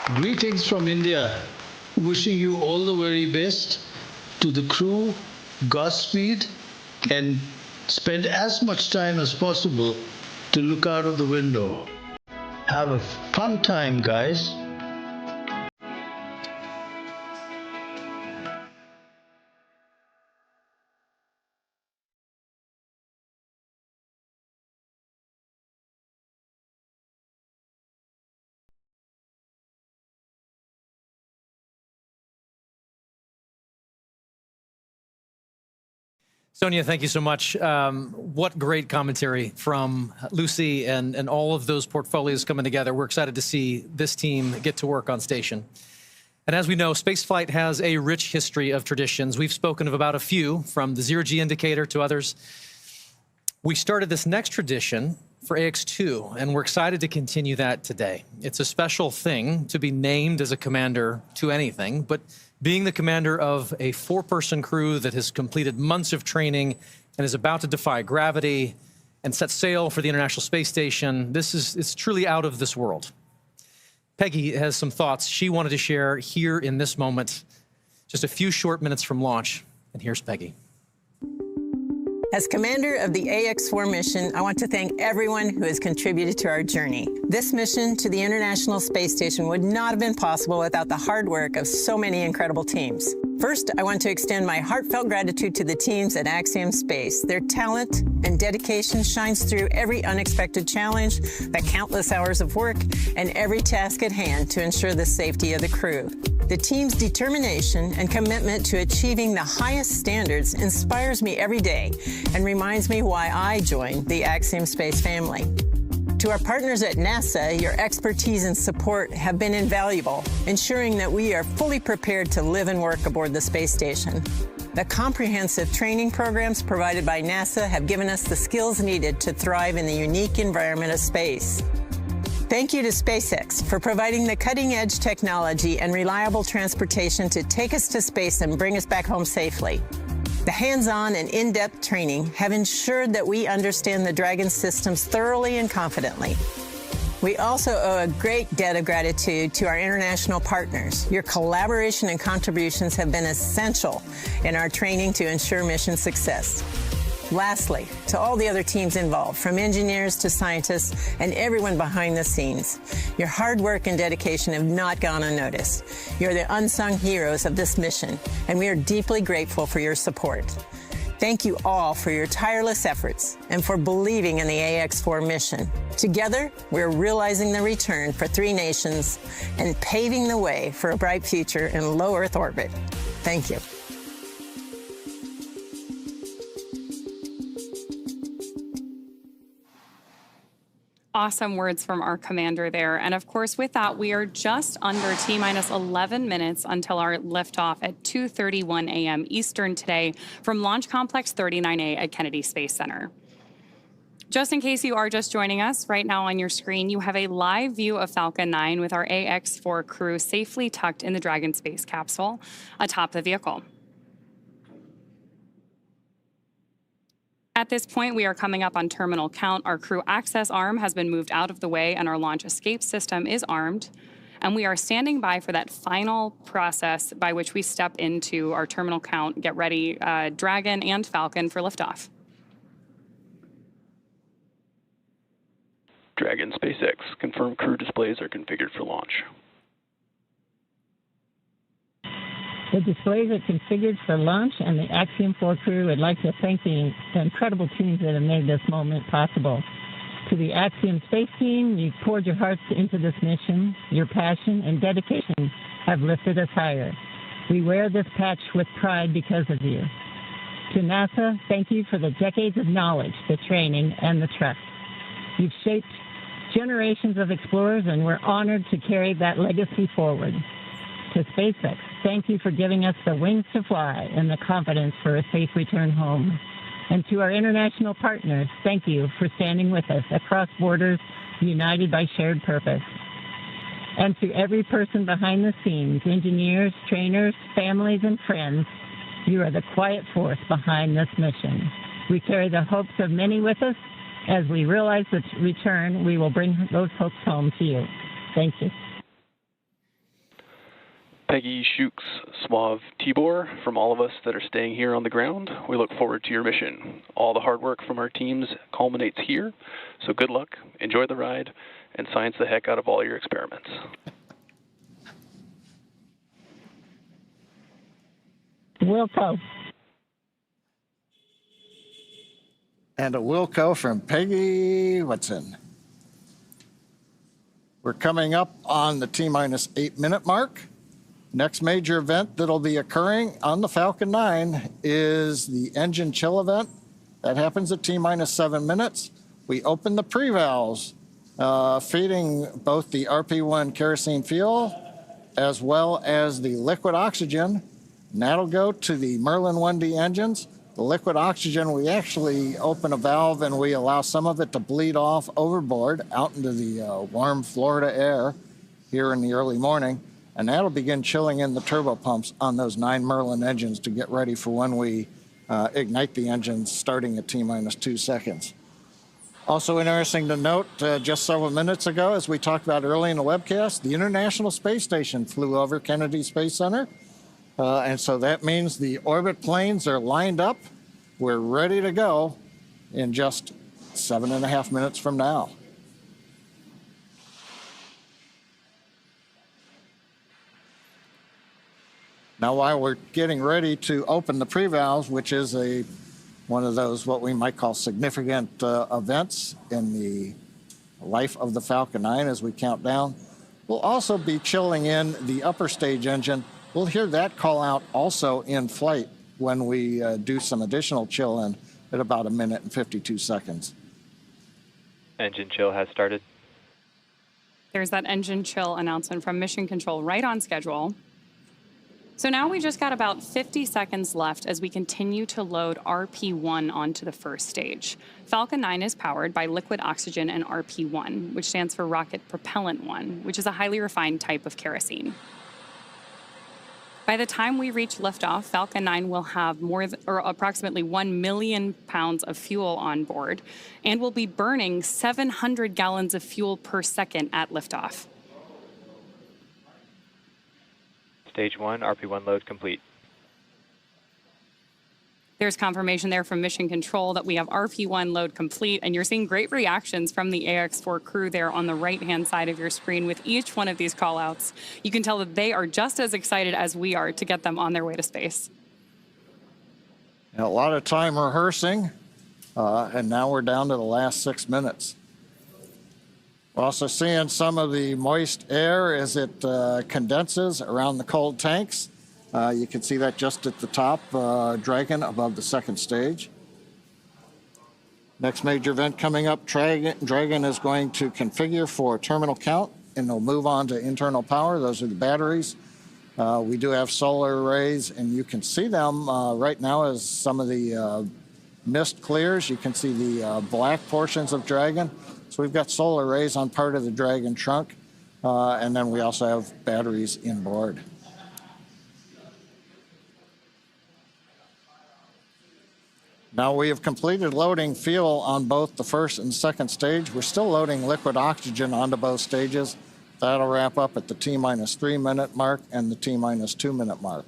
AX4! Greetings from India. Wishing you all the very best. To the crew, Godspeed, and spend as much time as possible to look out of the window. Have a fun time, guys. Sonia, thank you so much. What great commentary from Lucy and all of those portfolios coming together. We're excited to see this team get to work on station. And as we know, spaceflight has a rich history of traditions. We've spoken of about a few, from the zero-G indicator to others. We started this next tradition for AX2, and we're excited to continue that today. It's a special thing to be named as a commander to anything, but being the commander of a 4-person crew that has completed months of training and is about to defy gravity and set sail for the International Space Station, it's truly out of this world. Peggy has some thoughts she wanted to share here in this moment, just a few short minutes from launch, and here's Peggy. As commander of the AX4 mission, I want to thank everyone who has contributed to our journey. This mission to the International Space Station would not have been possible without the hard work of so many incredible teams. First, I want to extend my heartfelt gratitude to the teams at Axiom Space. Their talent and dedication shines through every unexpected challenge, the countless hours of work, and every task at hand to ensure the safety of the crew. The team's determination and commitment to achieving the highest standards inspires me every day and reminds me why I joined the Axiom Space family. To our partners at NASA, your expertise and support have been invaluable, ensuring that we are fully prepared to live and work aboard the space station. The comprehensive training programs provided by NASA have given us the skills needed to thrive in the unique environment of space. Thank you to SpaceX for providing the cutting-edge technology and reliable transportation to take us to space and bring us back home safely. The hands-on and in-depth training have ensured that we understand the Dragon systems thoroughly and confidently. We also owe a great debt of gratitude to our international partners. Your collaboration and contributions have been essential in our training to ensure mission success. Lastly, to all the other teams involved, from engineers to scientists and everyone behind the scenes, your hard work and dedication have not gone unnoticed. You're the unsung heroes of this mission, and we are deeply grateful for your support. Thank you all for your tireless efforts and for believing in the AX4 mission. Together, we're realizing the return for 3 nations and paving the way for a bright future in low Earth orbit. Thank you. Awesome words from our commander there. And of course, with that, we are just under T-minus 11 minutes until our liftoff at 2:31 a.m. Eastern today from Launch Complex 39A at Kennedy Space Center. Just in case you are just joining us, right now on your screen, you have a live view of Falcon 9 with our AX4 crew safely tucked in the Dragon space capsule atop the vehicle. At this point, we are coming up on terminal count. Our crew access arm has been moved out of the way and our launch escape system is armed. And we are standing by for that final process by which we step into our terminal count, get ready, Dragon and Falcon for liftoff. Dragon SpaceX, confirm crew displays are configured for launch. The displays are configured for launch, and the Axiom 4 crew would like to thank the incredible teams that have made this moment possible. To the Axiom Space team, you've poured your hearts into this mission. Your passion and dedication have lifted us higher. We wear this patch with pride because of you. To NASA, thank you for the decades of knowledge, the training, and the trust. You've shaped generations of explorers, and we're honored to carry that legacy forward. To SpaceX, thank you for giving us the wings to fly and the confidence for a safe return home. And to our international partners, thank you for standing with us across borders, united by shared purpose. And to every person behind the scenes, engineers, trainers, families, and friends, you are the quiet force behind this mission. We carry the hopes of many with us. As we realize the return, we will bring those hopes home to you. Thank you. Peggy Whitson Tibor, from all of us that are staying here on the ground, we look forward to your mission. All the hard work from our teams culminates here, so good luck, enjoy the ride, and science the heck out of all your experiments. Wilco. And a Wilco from Peggy Whitson. We're coming up on the T-minus 8-minute mark. Next major event that'll be occurring on the Falcon 9 is the engine chill event. That happens at T-minus 7 minutes. We open the pre-valves, feeding both the RP1 kerosene fuel as well as the liquid oxygen. And that'll go to the Merlin 1D engines. The liquid oxygen, we actually open a valve and we allow some of it to bleed off overboard out into the warm Florida air here in the early morning. And that'll begin chilling in the turbo pumps on those 9 Merlin engines to get ready for when we ignite the engines starting at T-minus 2 seconds. Also interesting to note, just several minutes ago, as we talked about early in the webcast, the International Space Station flew over Kennedy Space Center. And so that means the orbit planes are lined up. We're ready to go in just 7.5 minutes from now. Now, while we're getting ready to open the pre-valves, which is one of those what we might call significant events in the life of the Falcon 9 as we count down, we'll also be chilling in the upper stage engine. We'll hear that call out also in flight when we do some additional chill in at about 1 minute and 52 seconds. Engine chill has started. There's that engine chill announcement from Mission Control right on schedule. So now we just got about 50 seconds left as we continue to load RP1 onto the first stage. Falcon 9 is powered by liquid oxygen and RP1, which stands for Rocket Propellant 1, which is a highly refined type of kerosene. By the time we reach liftoff, Falcon 9 will have approximately 1 million pounds of fuel on board and will be burning 700 gallons of fuel per second at liftoff. Stage 1, RP1 load complete. There's confirmation there from Mission Control that we have RP1 load complete, and you're seeing great reactions from the AX4 crew there on the right-hand side of your screen with each one of these call-outs. You can tell that they are just as excited as we are to get them on their way to space. And a lot of time rehearsing, and now we're down to the last 6 minutes. We're also seeing some of the moist air as it condenses around the cold tanks. You can see that just at the top, Dragon above the second stage. Next major event coming up, Dragon is going to configure for terminal count, and they'll move on to internal power. Those are the batteries. We do have solar arrays, and you can see them right now as some of the mist clears. You can see the black portions of Dragon. So we've got solar arrays on part of the Dragon trunk, and then we also have batteries inboard. Now we have completed loading fuel on both the first and second stage. We're still loading liquid oxygen onto both stages. That'll wrap up at the T-minus 3 minute mark and the T-minus 2 minute mark.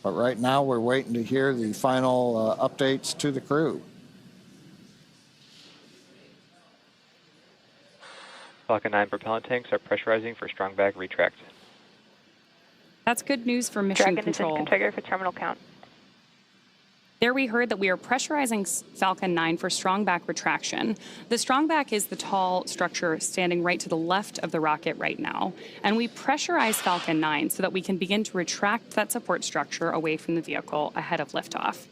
But right now we're waiting to hear the final updates to the crew. Falcon 9 propellant tanks are pressurizing for strong back retract. That's good news for Mission Control. Dragon is in configure for terminal count. There we heard that we are pressurizing Falcon 9 for strong back retraction. The strong back is the tall structure standing right to the left of the rocket right now. And we pressurize Falcon 9 so that we can begin to retract that support structure away from the vehicle ahead of liftoff.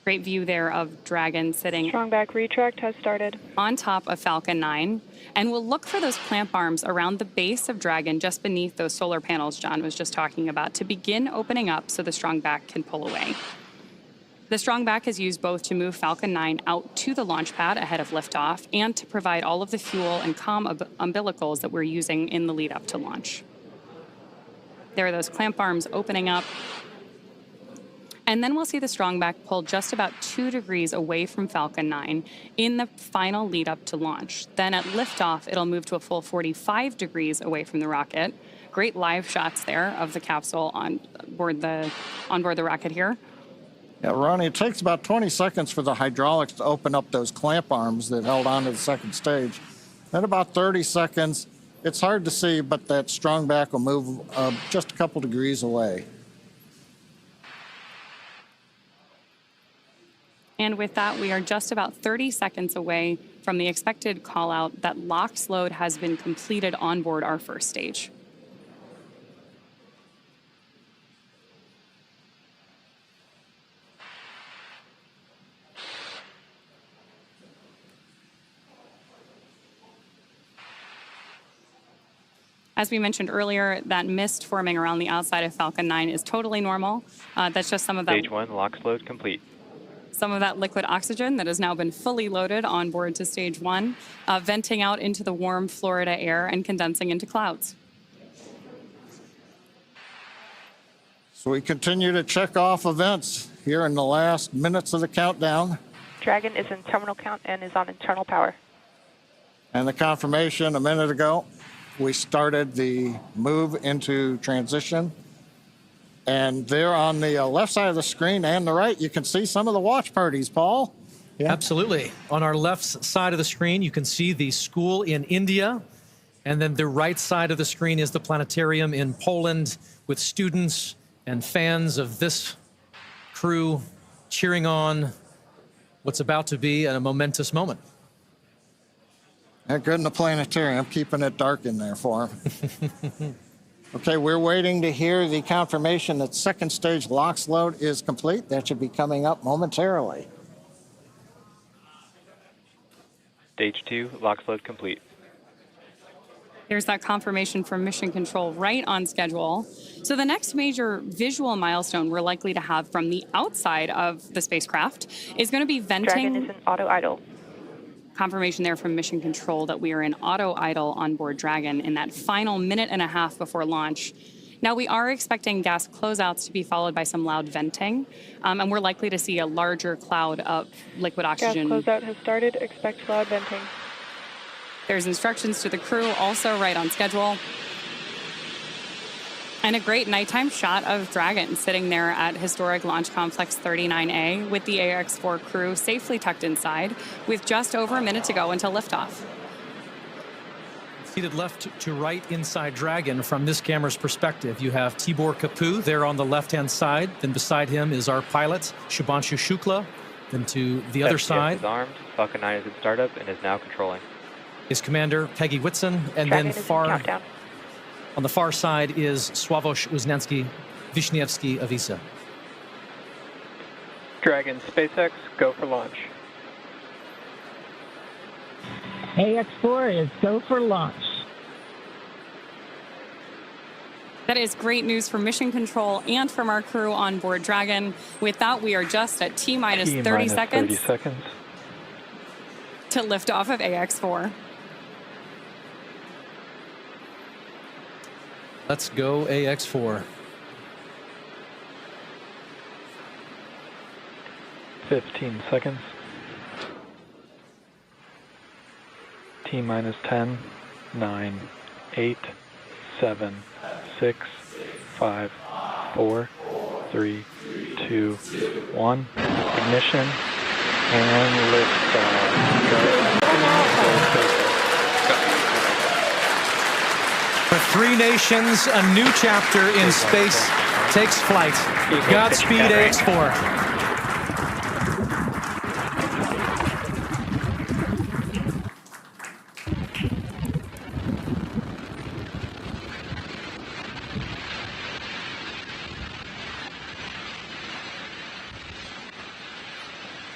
Great view there of Dragon sitting. Strong back retract has started. On top of Falcon 9. And we'll look for those clamp arms around the base of Dragon, just beneath those solar panels John was just talking about, to begin opening up so the strong back can pull away. The strong back is used both to move Falcon 9 out to the launch pad ahead of liftoff and to provide all of the fuel and comm umbilicals that we're using in the lead up to launch. There are those clamp arms opening up. And then we'll see the strong back pull just about 2 degrees away from Falcon 9 in the final lead up to launch. Then at liftoff, it'll move to a full 45 degrees away from the rocket. Great live shots there of the capsule on board the rocket here. Yeah, Ronnie, it takes about 20 seconds for the hydraulics to open up those clamp arms that held on to the second stage. Then about 30 seconds, it's hard to see, but that strong back will move just a couple degrees away. And with that, we are just about 30 seconds away from the expected call out that LOX load has been completed on board our first stage. As we mentioned earlier, that mist forming around the outside of Falcon 9 is totally normal. That's just some of that. Stage 1, LOX load complete. Some of that liquid oxygen that has now been fully loaded on board to stage 1, venting out into the warm Florida air and condensing into clouds. So we continue to check off events here in the last minutes of the countdown. Dragon is in terminal count and is on internal power. And the confirmation a minute ago, we started the move into transition. And there on the left side of the screen and the right, you can see some of the watch parties, Paul. Yeah. Absolutely. On our left side of the screen, you can see the school in India. And then the right side of the screen is the planetarium in Poland with students and fans of this crew cheering on what's about to be a momentous moment. Good in the planetarium, keeping it dark in there for them. Okay, we're waiting to hear the confirmation that second stage LOX load is complete. That should be coming up momentarily. Stage 2, LOX load complete. There's that confirmation from Mission Control right on schedule. So the next major visual milestone we're likely to have from the outside of the spacecraft is going to be venting. Dragon is in auto idle. Confirmation there from Mission Control that we are in auto idle on board Dragon in that final minute and a half before launch. Now, we are expecting gas closeouts to be followed by some loud venting, and we're likely to see a larger cloud of liquid oxygen. Gas closeout has started. Expect loud venting. There's instructions to the crew, also right on schedule. And a great nighttime shot of Dragon sitting there at historic Launch Complex 39A with the AX-4 crew safely tucked inside with just over a minute to go until liftoff. Seated left to right inside Dragon from this camera's perspective, you have Tibor Kapu there on the left-hand side. Then beside him is our pilot, Shubhanshu Shukla. Then to the other side is armed. Falcon 9 is in startup and is now controlling. Is Commander Peggy Whitson, and Dragon then on the far side is Sławosz Wisniewski of ESA. Dragon, SpaceX, go for launch. AX-4 is go for launch. That is great news for Mission Control and from our crew on board Dragon. With that, we are just at T-minus 30 seconds to lift off of AX-4. Let's go AX-4. 15 seconds. T-minus 10, 9, 8, 7, 6, 5, 4, 3, 2, 1. Ignition and lift. For three nations, a new chapter in space takes flight. Godspeed, AX-4.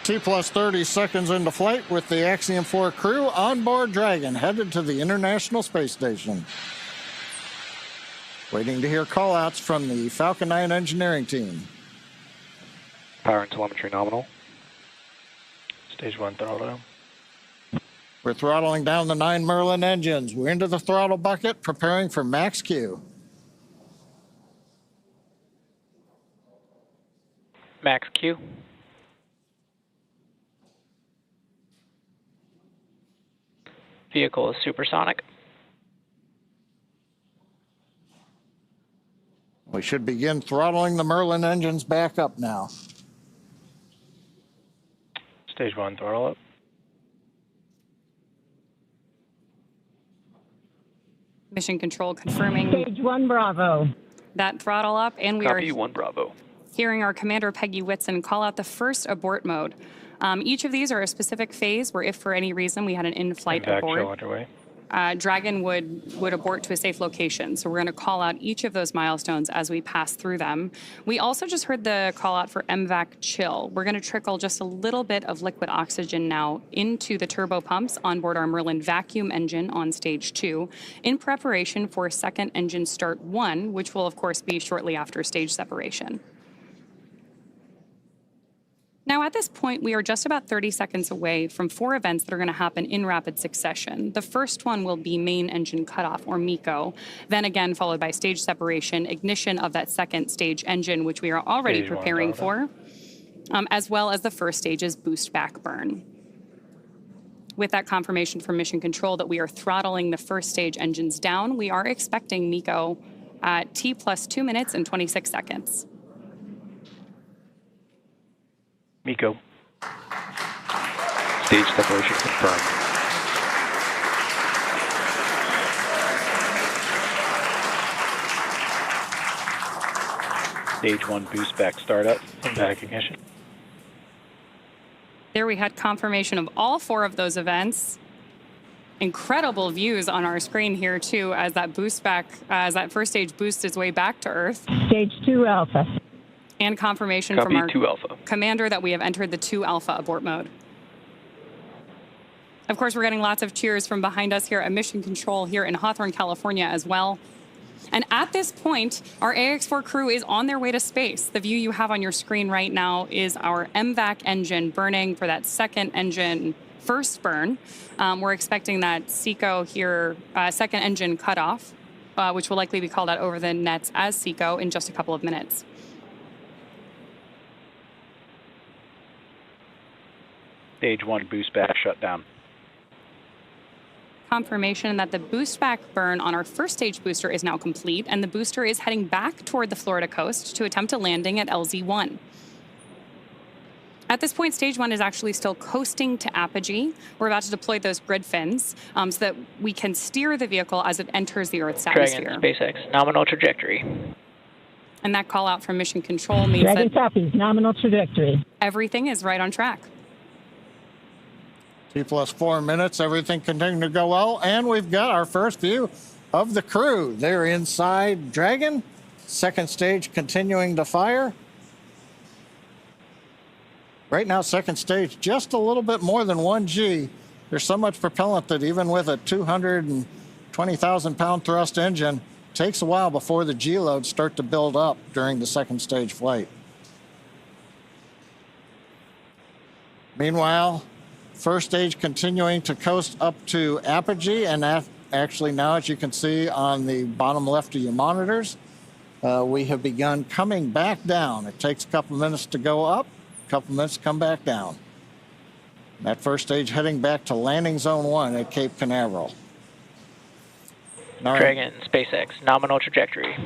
T plus 30 seconds into flight with the Axiom 4 crew on board Dragon, headed to the International Space Station. Waiting to hear callouts from the Falcon 9 engineering team. Power and telemetry nominal. Stage 1 throttle down. We're throttling down the 9 Merlin engines. We're into the throttle bucket, preparing for max Q. Max Q. Vehicle is supersonic. We should begin throttling the Merlin engines back up now. Stage 1 throttle up. Mission control confirming. Stage 1 Bravo. That throttle up, and we Copy, are 1 Bravo. hearing our commander Peggy Whitson call out the first abort mode. Each of these are a specific phase where if for any reason we had an in-flight abort, underway. Dragon would abort to a safe location. So we're going to call out each of those milestones as we pass through them. We also just heard the call out for MVAC chill. We're going to trickle just a little bit of liquid oxygen now into the turbo pumps on board our Merlin vacuum engine on stage 2 in preparation for second engine start 1, which will of course be shortly after stage separation. Now, at this point, we are just about 30 seconds away from 4 events that are going to happen in rapid succession. The first one will be main engine cutoff, or MECO, then again followed by stage separation, ignition of that second stage engine, which we are already preparing for, as well as the first stage's boost back burn. With that confirmation from mission control that we are throttling the first stage engines down, we are expecting MECO at T plus 2 minutes and 26 seconds. MECO. Stage separation confirmed. Stage 1 boost back startup and back ignition. There we had confirmation of all 4 of those events. Incredible views on our screen here too as that boost back, as that first stage boosts its way back to Earth. Stage 2 Alpha. And confirmation Copy, from our 2 Alpha. commander that we have entered the 2 Alpha abort mode. Of course, we're getting lots of cheers from behind us here at Mission Control here in Hawthorne, California as well. And at this point, our AX4 crew is on their way to space. The view you have on your screen right now is our MVAC engine burning for that second engine first burn. We're expecting that SECO here, second engine cutoff, which will likely be called out over the nets as SECO in just a couple of minutes. Stage 1 boost back shut down. Confirmation that the boost back burn on our first stage booster is now complete, and the booster is heading back toward the Florida coast to attempt a landing at LZ1. At this point, stage 1 is actually still coasting to apogee. We're about to deploy those grid fins so that we can steer the vehicle as it enters the Earth's atmosphere. Dragon, SpaceX, nominal trajectory. And that call out from mission control means Dragon that copies, nominal trajectory. everything is right on track. T plus 4 minutes, everything continuing to go well, and we've got our first view of the crew. They're inside Dragon, second stage continuing to fire. Right now, second stage, just a little bit more than 1 G. There's so much propellant that even with a 220,000-pound thrust engine, it takes a while before the G loads start to build up during the second stage flight. Meanwhile, first stage continuing to coast up to apogee, and that actually now, as you can see on the bottom left of your monitors, we have begun coming back down. It takes a couple minutes to go up, a couple minutes to come back down. That first stage heading back to landing zone 1 at Cape Canaveral. Dragon, SpaceX, nominal trajectory.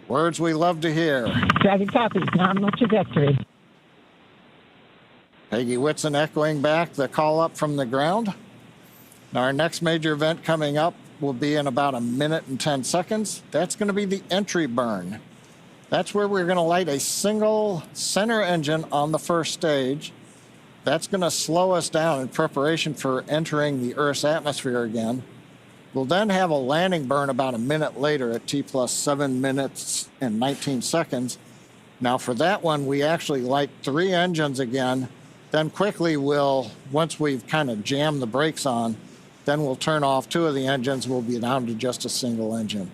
Words we love to hear. Dragon copies, nominal trajectory. Peggy Whitson echoing back the call up from the ground. Now our next major event coming up will be in about 1 minute and 10 seconds. That's going to be the entry burn. That's where we're going to light a single center engine on the first stage. That's going to slow us down in preparation for entering the Earth's atmosphere again. We'll then have a landing burn about 1 minute later at T plus 7 minutes and 19 seconds. Now for that one, we actually light 3 engines again Then quickly once we've kind of jammed the brakes on, then we'll turn off 2 of the engines. We'll be down to just a single engine.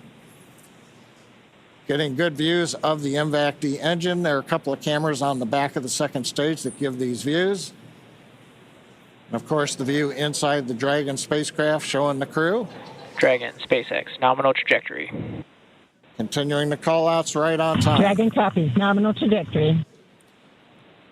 Getting good views of the MVAC-D engine. There are a couple of cameras on the back of the second stage that give these views. And of course, the view inside the Dragon spacecraft showing the crew. Dragon, SpaceX, nominal trajectory. Continuing the call-outs right on time. Dragon copies, nominal trajectory.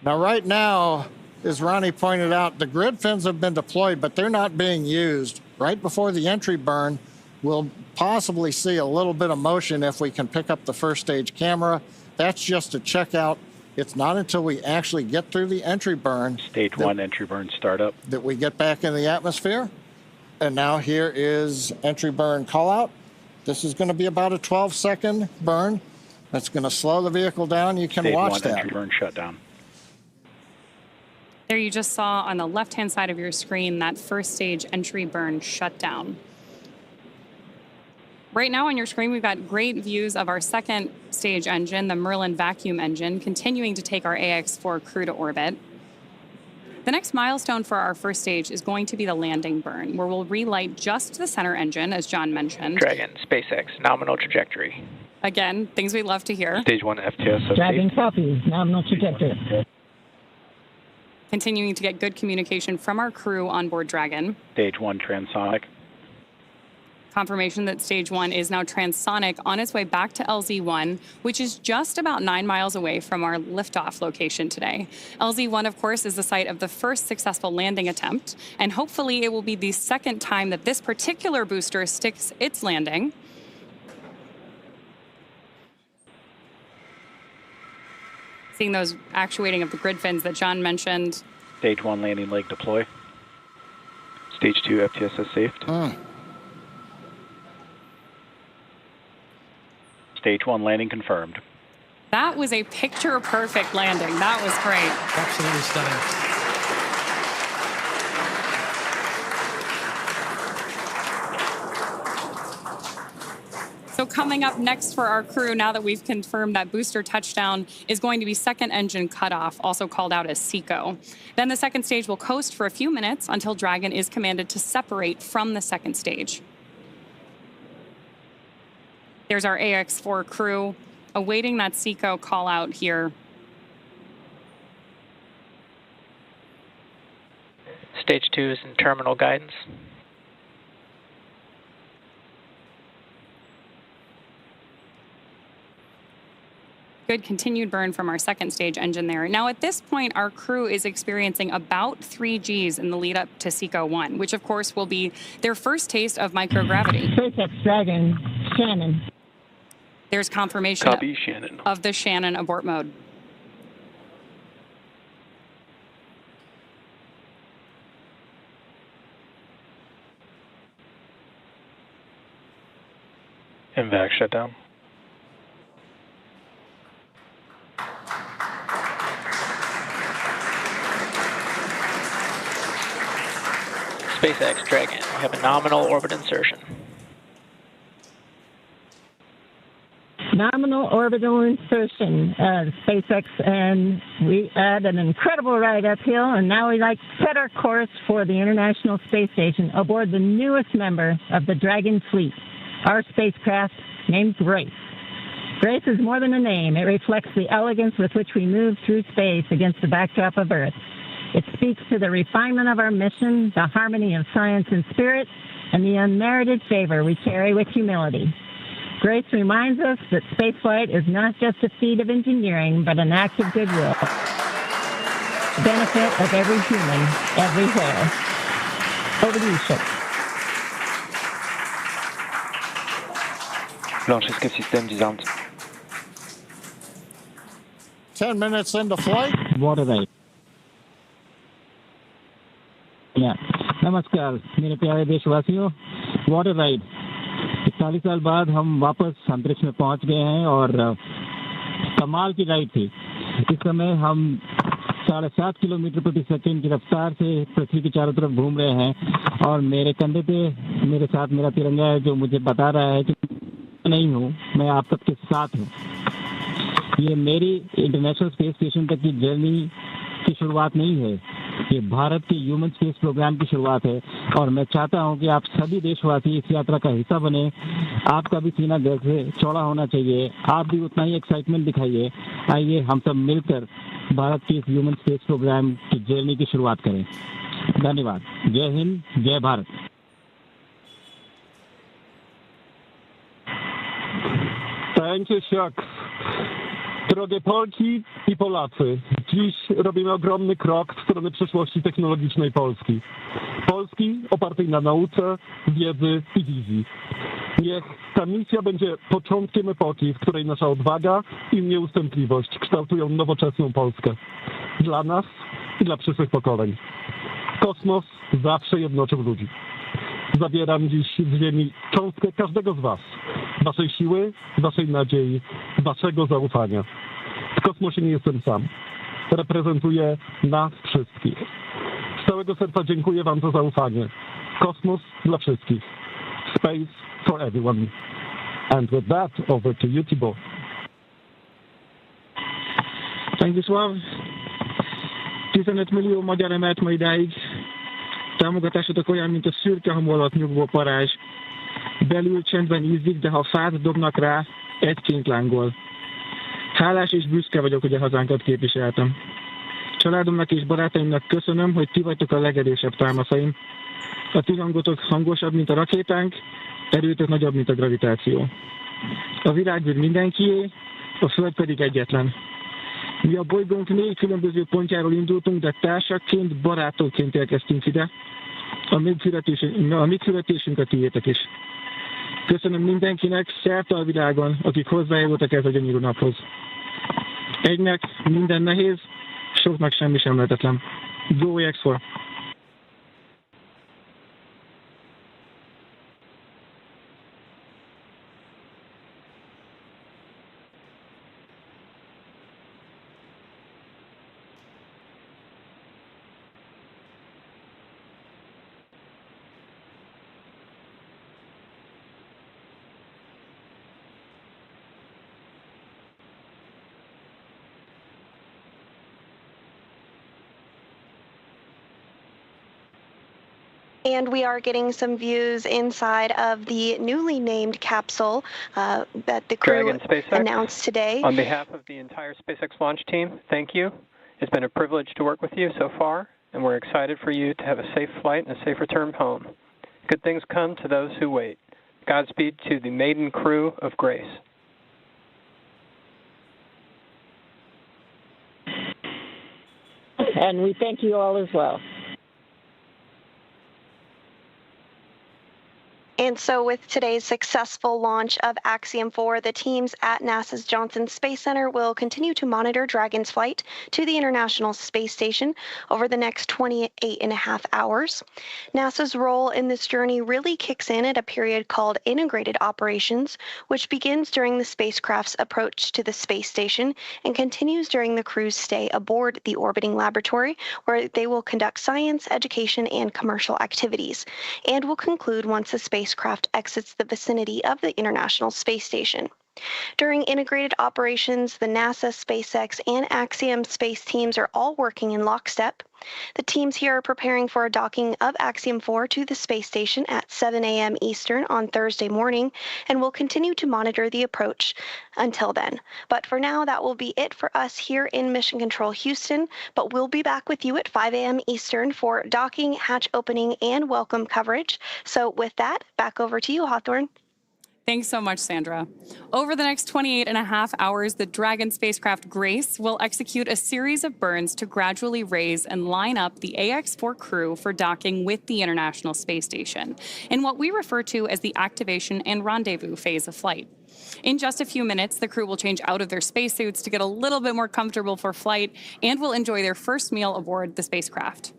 Now, right now, as Ronnie pointed out, the grid fins have been deployed, but they're not being used. Right before the entry burn, we'll possibly see a little bit of motion if we can pick up the first stage camera. That's just to check out. It's not until we actually get through the entry burn. Stage 1 entry burn startup. That we get back in the atmosphere. And now here is entry burn call out. This is going to be about a 12-second burn. That's going to slow the vehicle down. You can watch that. Stage 1 entry burn shutdown. There you just saw on the left-hand side of your screen that first stage entry burn shutdown. Right now on your screen, we've got great views of our second stage engine, the Merlin vacuum engine, continuing to take our AX-4 crew to orbit. The next milestone for our first stage is going to be the landing burn, where we'll relight just the center engine, as John mentioned. Dragon, SpaceX, nominal trajectory. Again, things we love to hear. Stage 1 FTS. Dragon copies, nominal trajectory. Continuing to get good communication from our crew on board Dragon. Stage 1 transonic. Confirmation that stage 1 is now transonic on its way back to LZ-1, which is just about 9 miles away from our liftoff location today. LZ-1, of course, is the site of the first successful landing attempt, and hopefully it will be the second time that this particular booster sticks its landing. Seeing those actuating of the grid fins that John mentioned. Stage 1 landing leg deploy. Stage 2 FTSS saved. Stage 1 landing confirmed. That was a picture-perfect landing. That was great. Absolutely stunning. So coming up next for our crew, now that we've confirmed that booster touchdown, is going to be second engine cutoff, also called out as SECO. Then the second stage will coast for a few minutes until Dragon is commanded to separate from the second stage. There's our AX-4 crew awaiting that SECO call out here. Stage 2 is in terminal guidance. Good continued burn from our second stage engine there. Now at this point, our crew is experiencing about 3 Gs in the lead up to SECO 1, which of course will be their first taste of microgravity. SpaceX Dragon, Shannon. There's confirmation Copy, Shannon. of the Shannon abort mode. MVAC shutdown. SpaceX Dragon, we have a nominal orbit insertion. Nominal orbital insertion, SpaceX, and we had an incredible ride uphill, and now we like to set our course for the International Space Station aboard the newest member of the Dragon fleet, our spacecraft named Grace. Grace is more than a name. It reflects the elegance with which we move through space against the backdrop of Earth. It speaks to the refinement of our mission, the harmony of science and spirit, and the unmerited favor we carry with humility. Grace reminds us that spaceflight is not just a feat of engineering, but an act of goodwill. The benefit of every human, everywhere. Over to you, Chip. Launch system disarmed. 10 minutes into flight. Water ride. नमस्कार मेरे प्यारे देशवासियों, water ride 41 साल बाद हम वापस अंतरिक्ष में पहुंच गए हैं और कमाल की राइड थी। इस समय हम 7.5 किलोमीटर प्रति सेकंड की रफ्तार से पृथ्वी के चारों तरफ घूम रहे हैं और मेरे कंधे पे मेरे साथ मेरा तिरंगा है जो मुझे बता रहा है कि नहीं हूँ, मैं आप सबके साथ हूँ। ये मेरी इंटरनेशनल स्पेस स्टेशन तक की जर्नी की शुरुआत नहीं है, ये भारत के ह्यूमन स्पेस प्रोग्राम की शुरुआत है और मैं चाहता हूं कि आप सभी देशवासी इस यात्रा का हिस्सा बने। आपका भी सीना गर्व से चौड़ा होना चाहिए, आप भी उतना ही एक्साइटमेंट दिखाइए। आइए हम सब मिलकर भारत के इस ह्यूमन स्पेस प्रोग्राम की जर्नी की शुरुआत करें। धन्यवाद। जय हिंद, जय Bharat. Thank you, Shucks. Drogie Polki i Polacy, dziś robimy ogromny krok w stronę przyszłości technologicznej Polski. Polski opartej na nauce, wiedzy i wizji. Niech ta misja będzie początkiem epoki, w której nasza odwaga i nieustępliwość kształtują nowoczesną Polskę. Dla nas i dla przyszłych pokoleń. Kosmos zawsze jednoczył ludzi. Zabieram dziś z ziemi cząstkę każdego z was. Waszej siły, waszej nadziei, waszego zaufania. W kosmosie nie jestem sam. Reprezentuję nas wszystkich. Z całego serca dziękuję wam za zaufanie. Kosmos dla wszystkich. Space for everyone. And with that, over to you, Thibault. Thank you, Sław. 15 millió magyar emelt ma idáig. Támogatásotok olyan, mint a szürke hamu alatt nyugvó parázs. Belül csendben ízik, de ha fát dobnak rá, egyként lángol. Hálás és büszke vagyok, hogy a hazánkat képviseltem. Családomnak és barátaimnak köszönöm, hogy ti vagytok a legerősebb támaszaim. A ti hangotok hangosabb, mint a rakétánk, erőtök nagyobb, mint a gravitáció. A világűr mindenkié, a Föld pedig egyetlen. Mi a bolygónk 4 különböző pontjáról indultunk, de társakként, barátokként érkeztünk ide. A mi születésünk a tiétek is. Köszönöm mindenkinek szerte a világon, akik hozzájárultak ez a gyönyörű naphoz. Egynek minden nehéz, soknak semmi sem lehetetlen. Go X4! And we are getting some views inside of the newly named capsule that the crew announced today. On behalf of the entire SpaceX launch team, thank you. It's been a privilege to work with you so far, and we're excited for you to have a safe flight and a safe return home. Good things come to those who wait. Godspeed to the maiden crew of Grace. And we thank you all as well. And so with today's successful launch of Axiom 4, the teams at NASA's Johnson Space Center will continue to monitor Dragon's flight to the International Space Station over the next 28.5 hours. NASA's role in this journey really kicks in at a period called Integrated Operations, which begins during the spacecraft's approach to the space station and continues during the crew's stay aboard the orbiting laboratory, where they will conduct science, education, and commercial activities, and will conclude once the spacecraft exits the vicinity of the International Space Station. During integrated operations, the NASA, SpaceX, and Axiom space teams are all working in lockstep. The teams here are preparing for a docking of Axiom 4 to the space station at 7 a.m. Eastern on Thursday morning, and will continue to monitor the approach until then. But for now, that will be it for us here in Mission Control Houston, but we'll be back with you at 5 a.m. Eastern for docking, hatch opening, and welcome coverage. So with that, back over to you, Hawthorne. Thanks so much, Sandra. Over the next 28.5 hours, the Dragon spacecraft Grace will execute a series of burns to gradually raise and line up the AX-4 crew for docking with the International Space Station in what we refer to as the activation and rendezvous phase of flight. In just a few minutes, the crew will change out of their spacesuits to get a little bit more comfortable for flight and will enjoy their first meal aboard the spacecraft.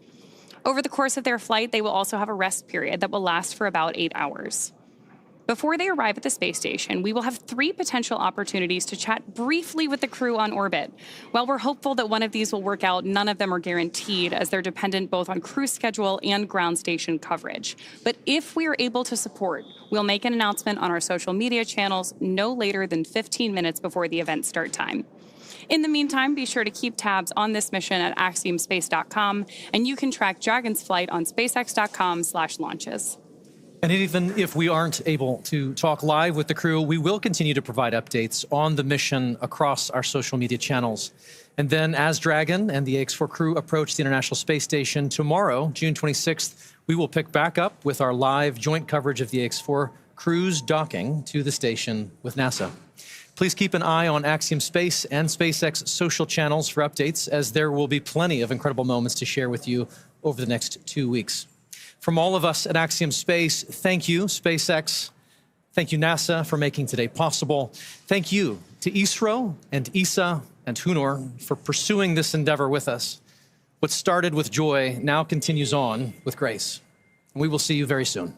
Over the course of their flight, they will also have a rest period that will last for about 8 hours. Before they arrive at the space station, we will have 3 potential opportunities to chat briefly with the crew on orbit. While we're hopeful that one of these will work out, none of them are guaranteed, as they're dependent both on crew schedule and ground station coverage. But if we are able to support, we'll make an announcement on our social media channels no later than 15 minutes before the event start time. In the meantime, be sure to keep tabs on this mission at axiomspace.com, and you can track Dragon's flight on spacex.com/launches. And even if we aren't able to talk live with the crew, we will continue to provide updates on the mission across our social media channels. And then as Dragon and the AX4 crew approach the International Space Station tomorrow, June 26th, we will pick back up with our live joint coverage of the AX4 crew's docking to the station with NASA. Please keep an eye on Axiom Space and SpaceX social channels for updates, as there will be plenty of incredible moments to share with you over the next 2 weeks. From all of us at Axiom Space, thank you, SpaceX. Thank you, NASA, for making today possible. Thank you to ISRO and ESA and Hunor for pursuing this endeavor with us. What started with joy now continues on with grace. And we will see you very soon.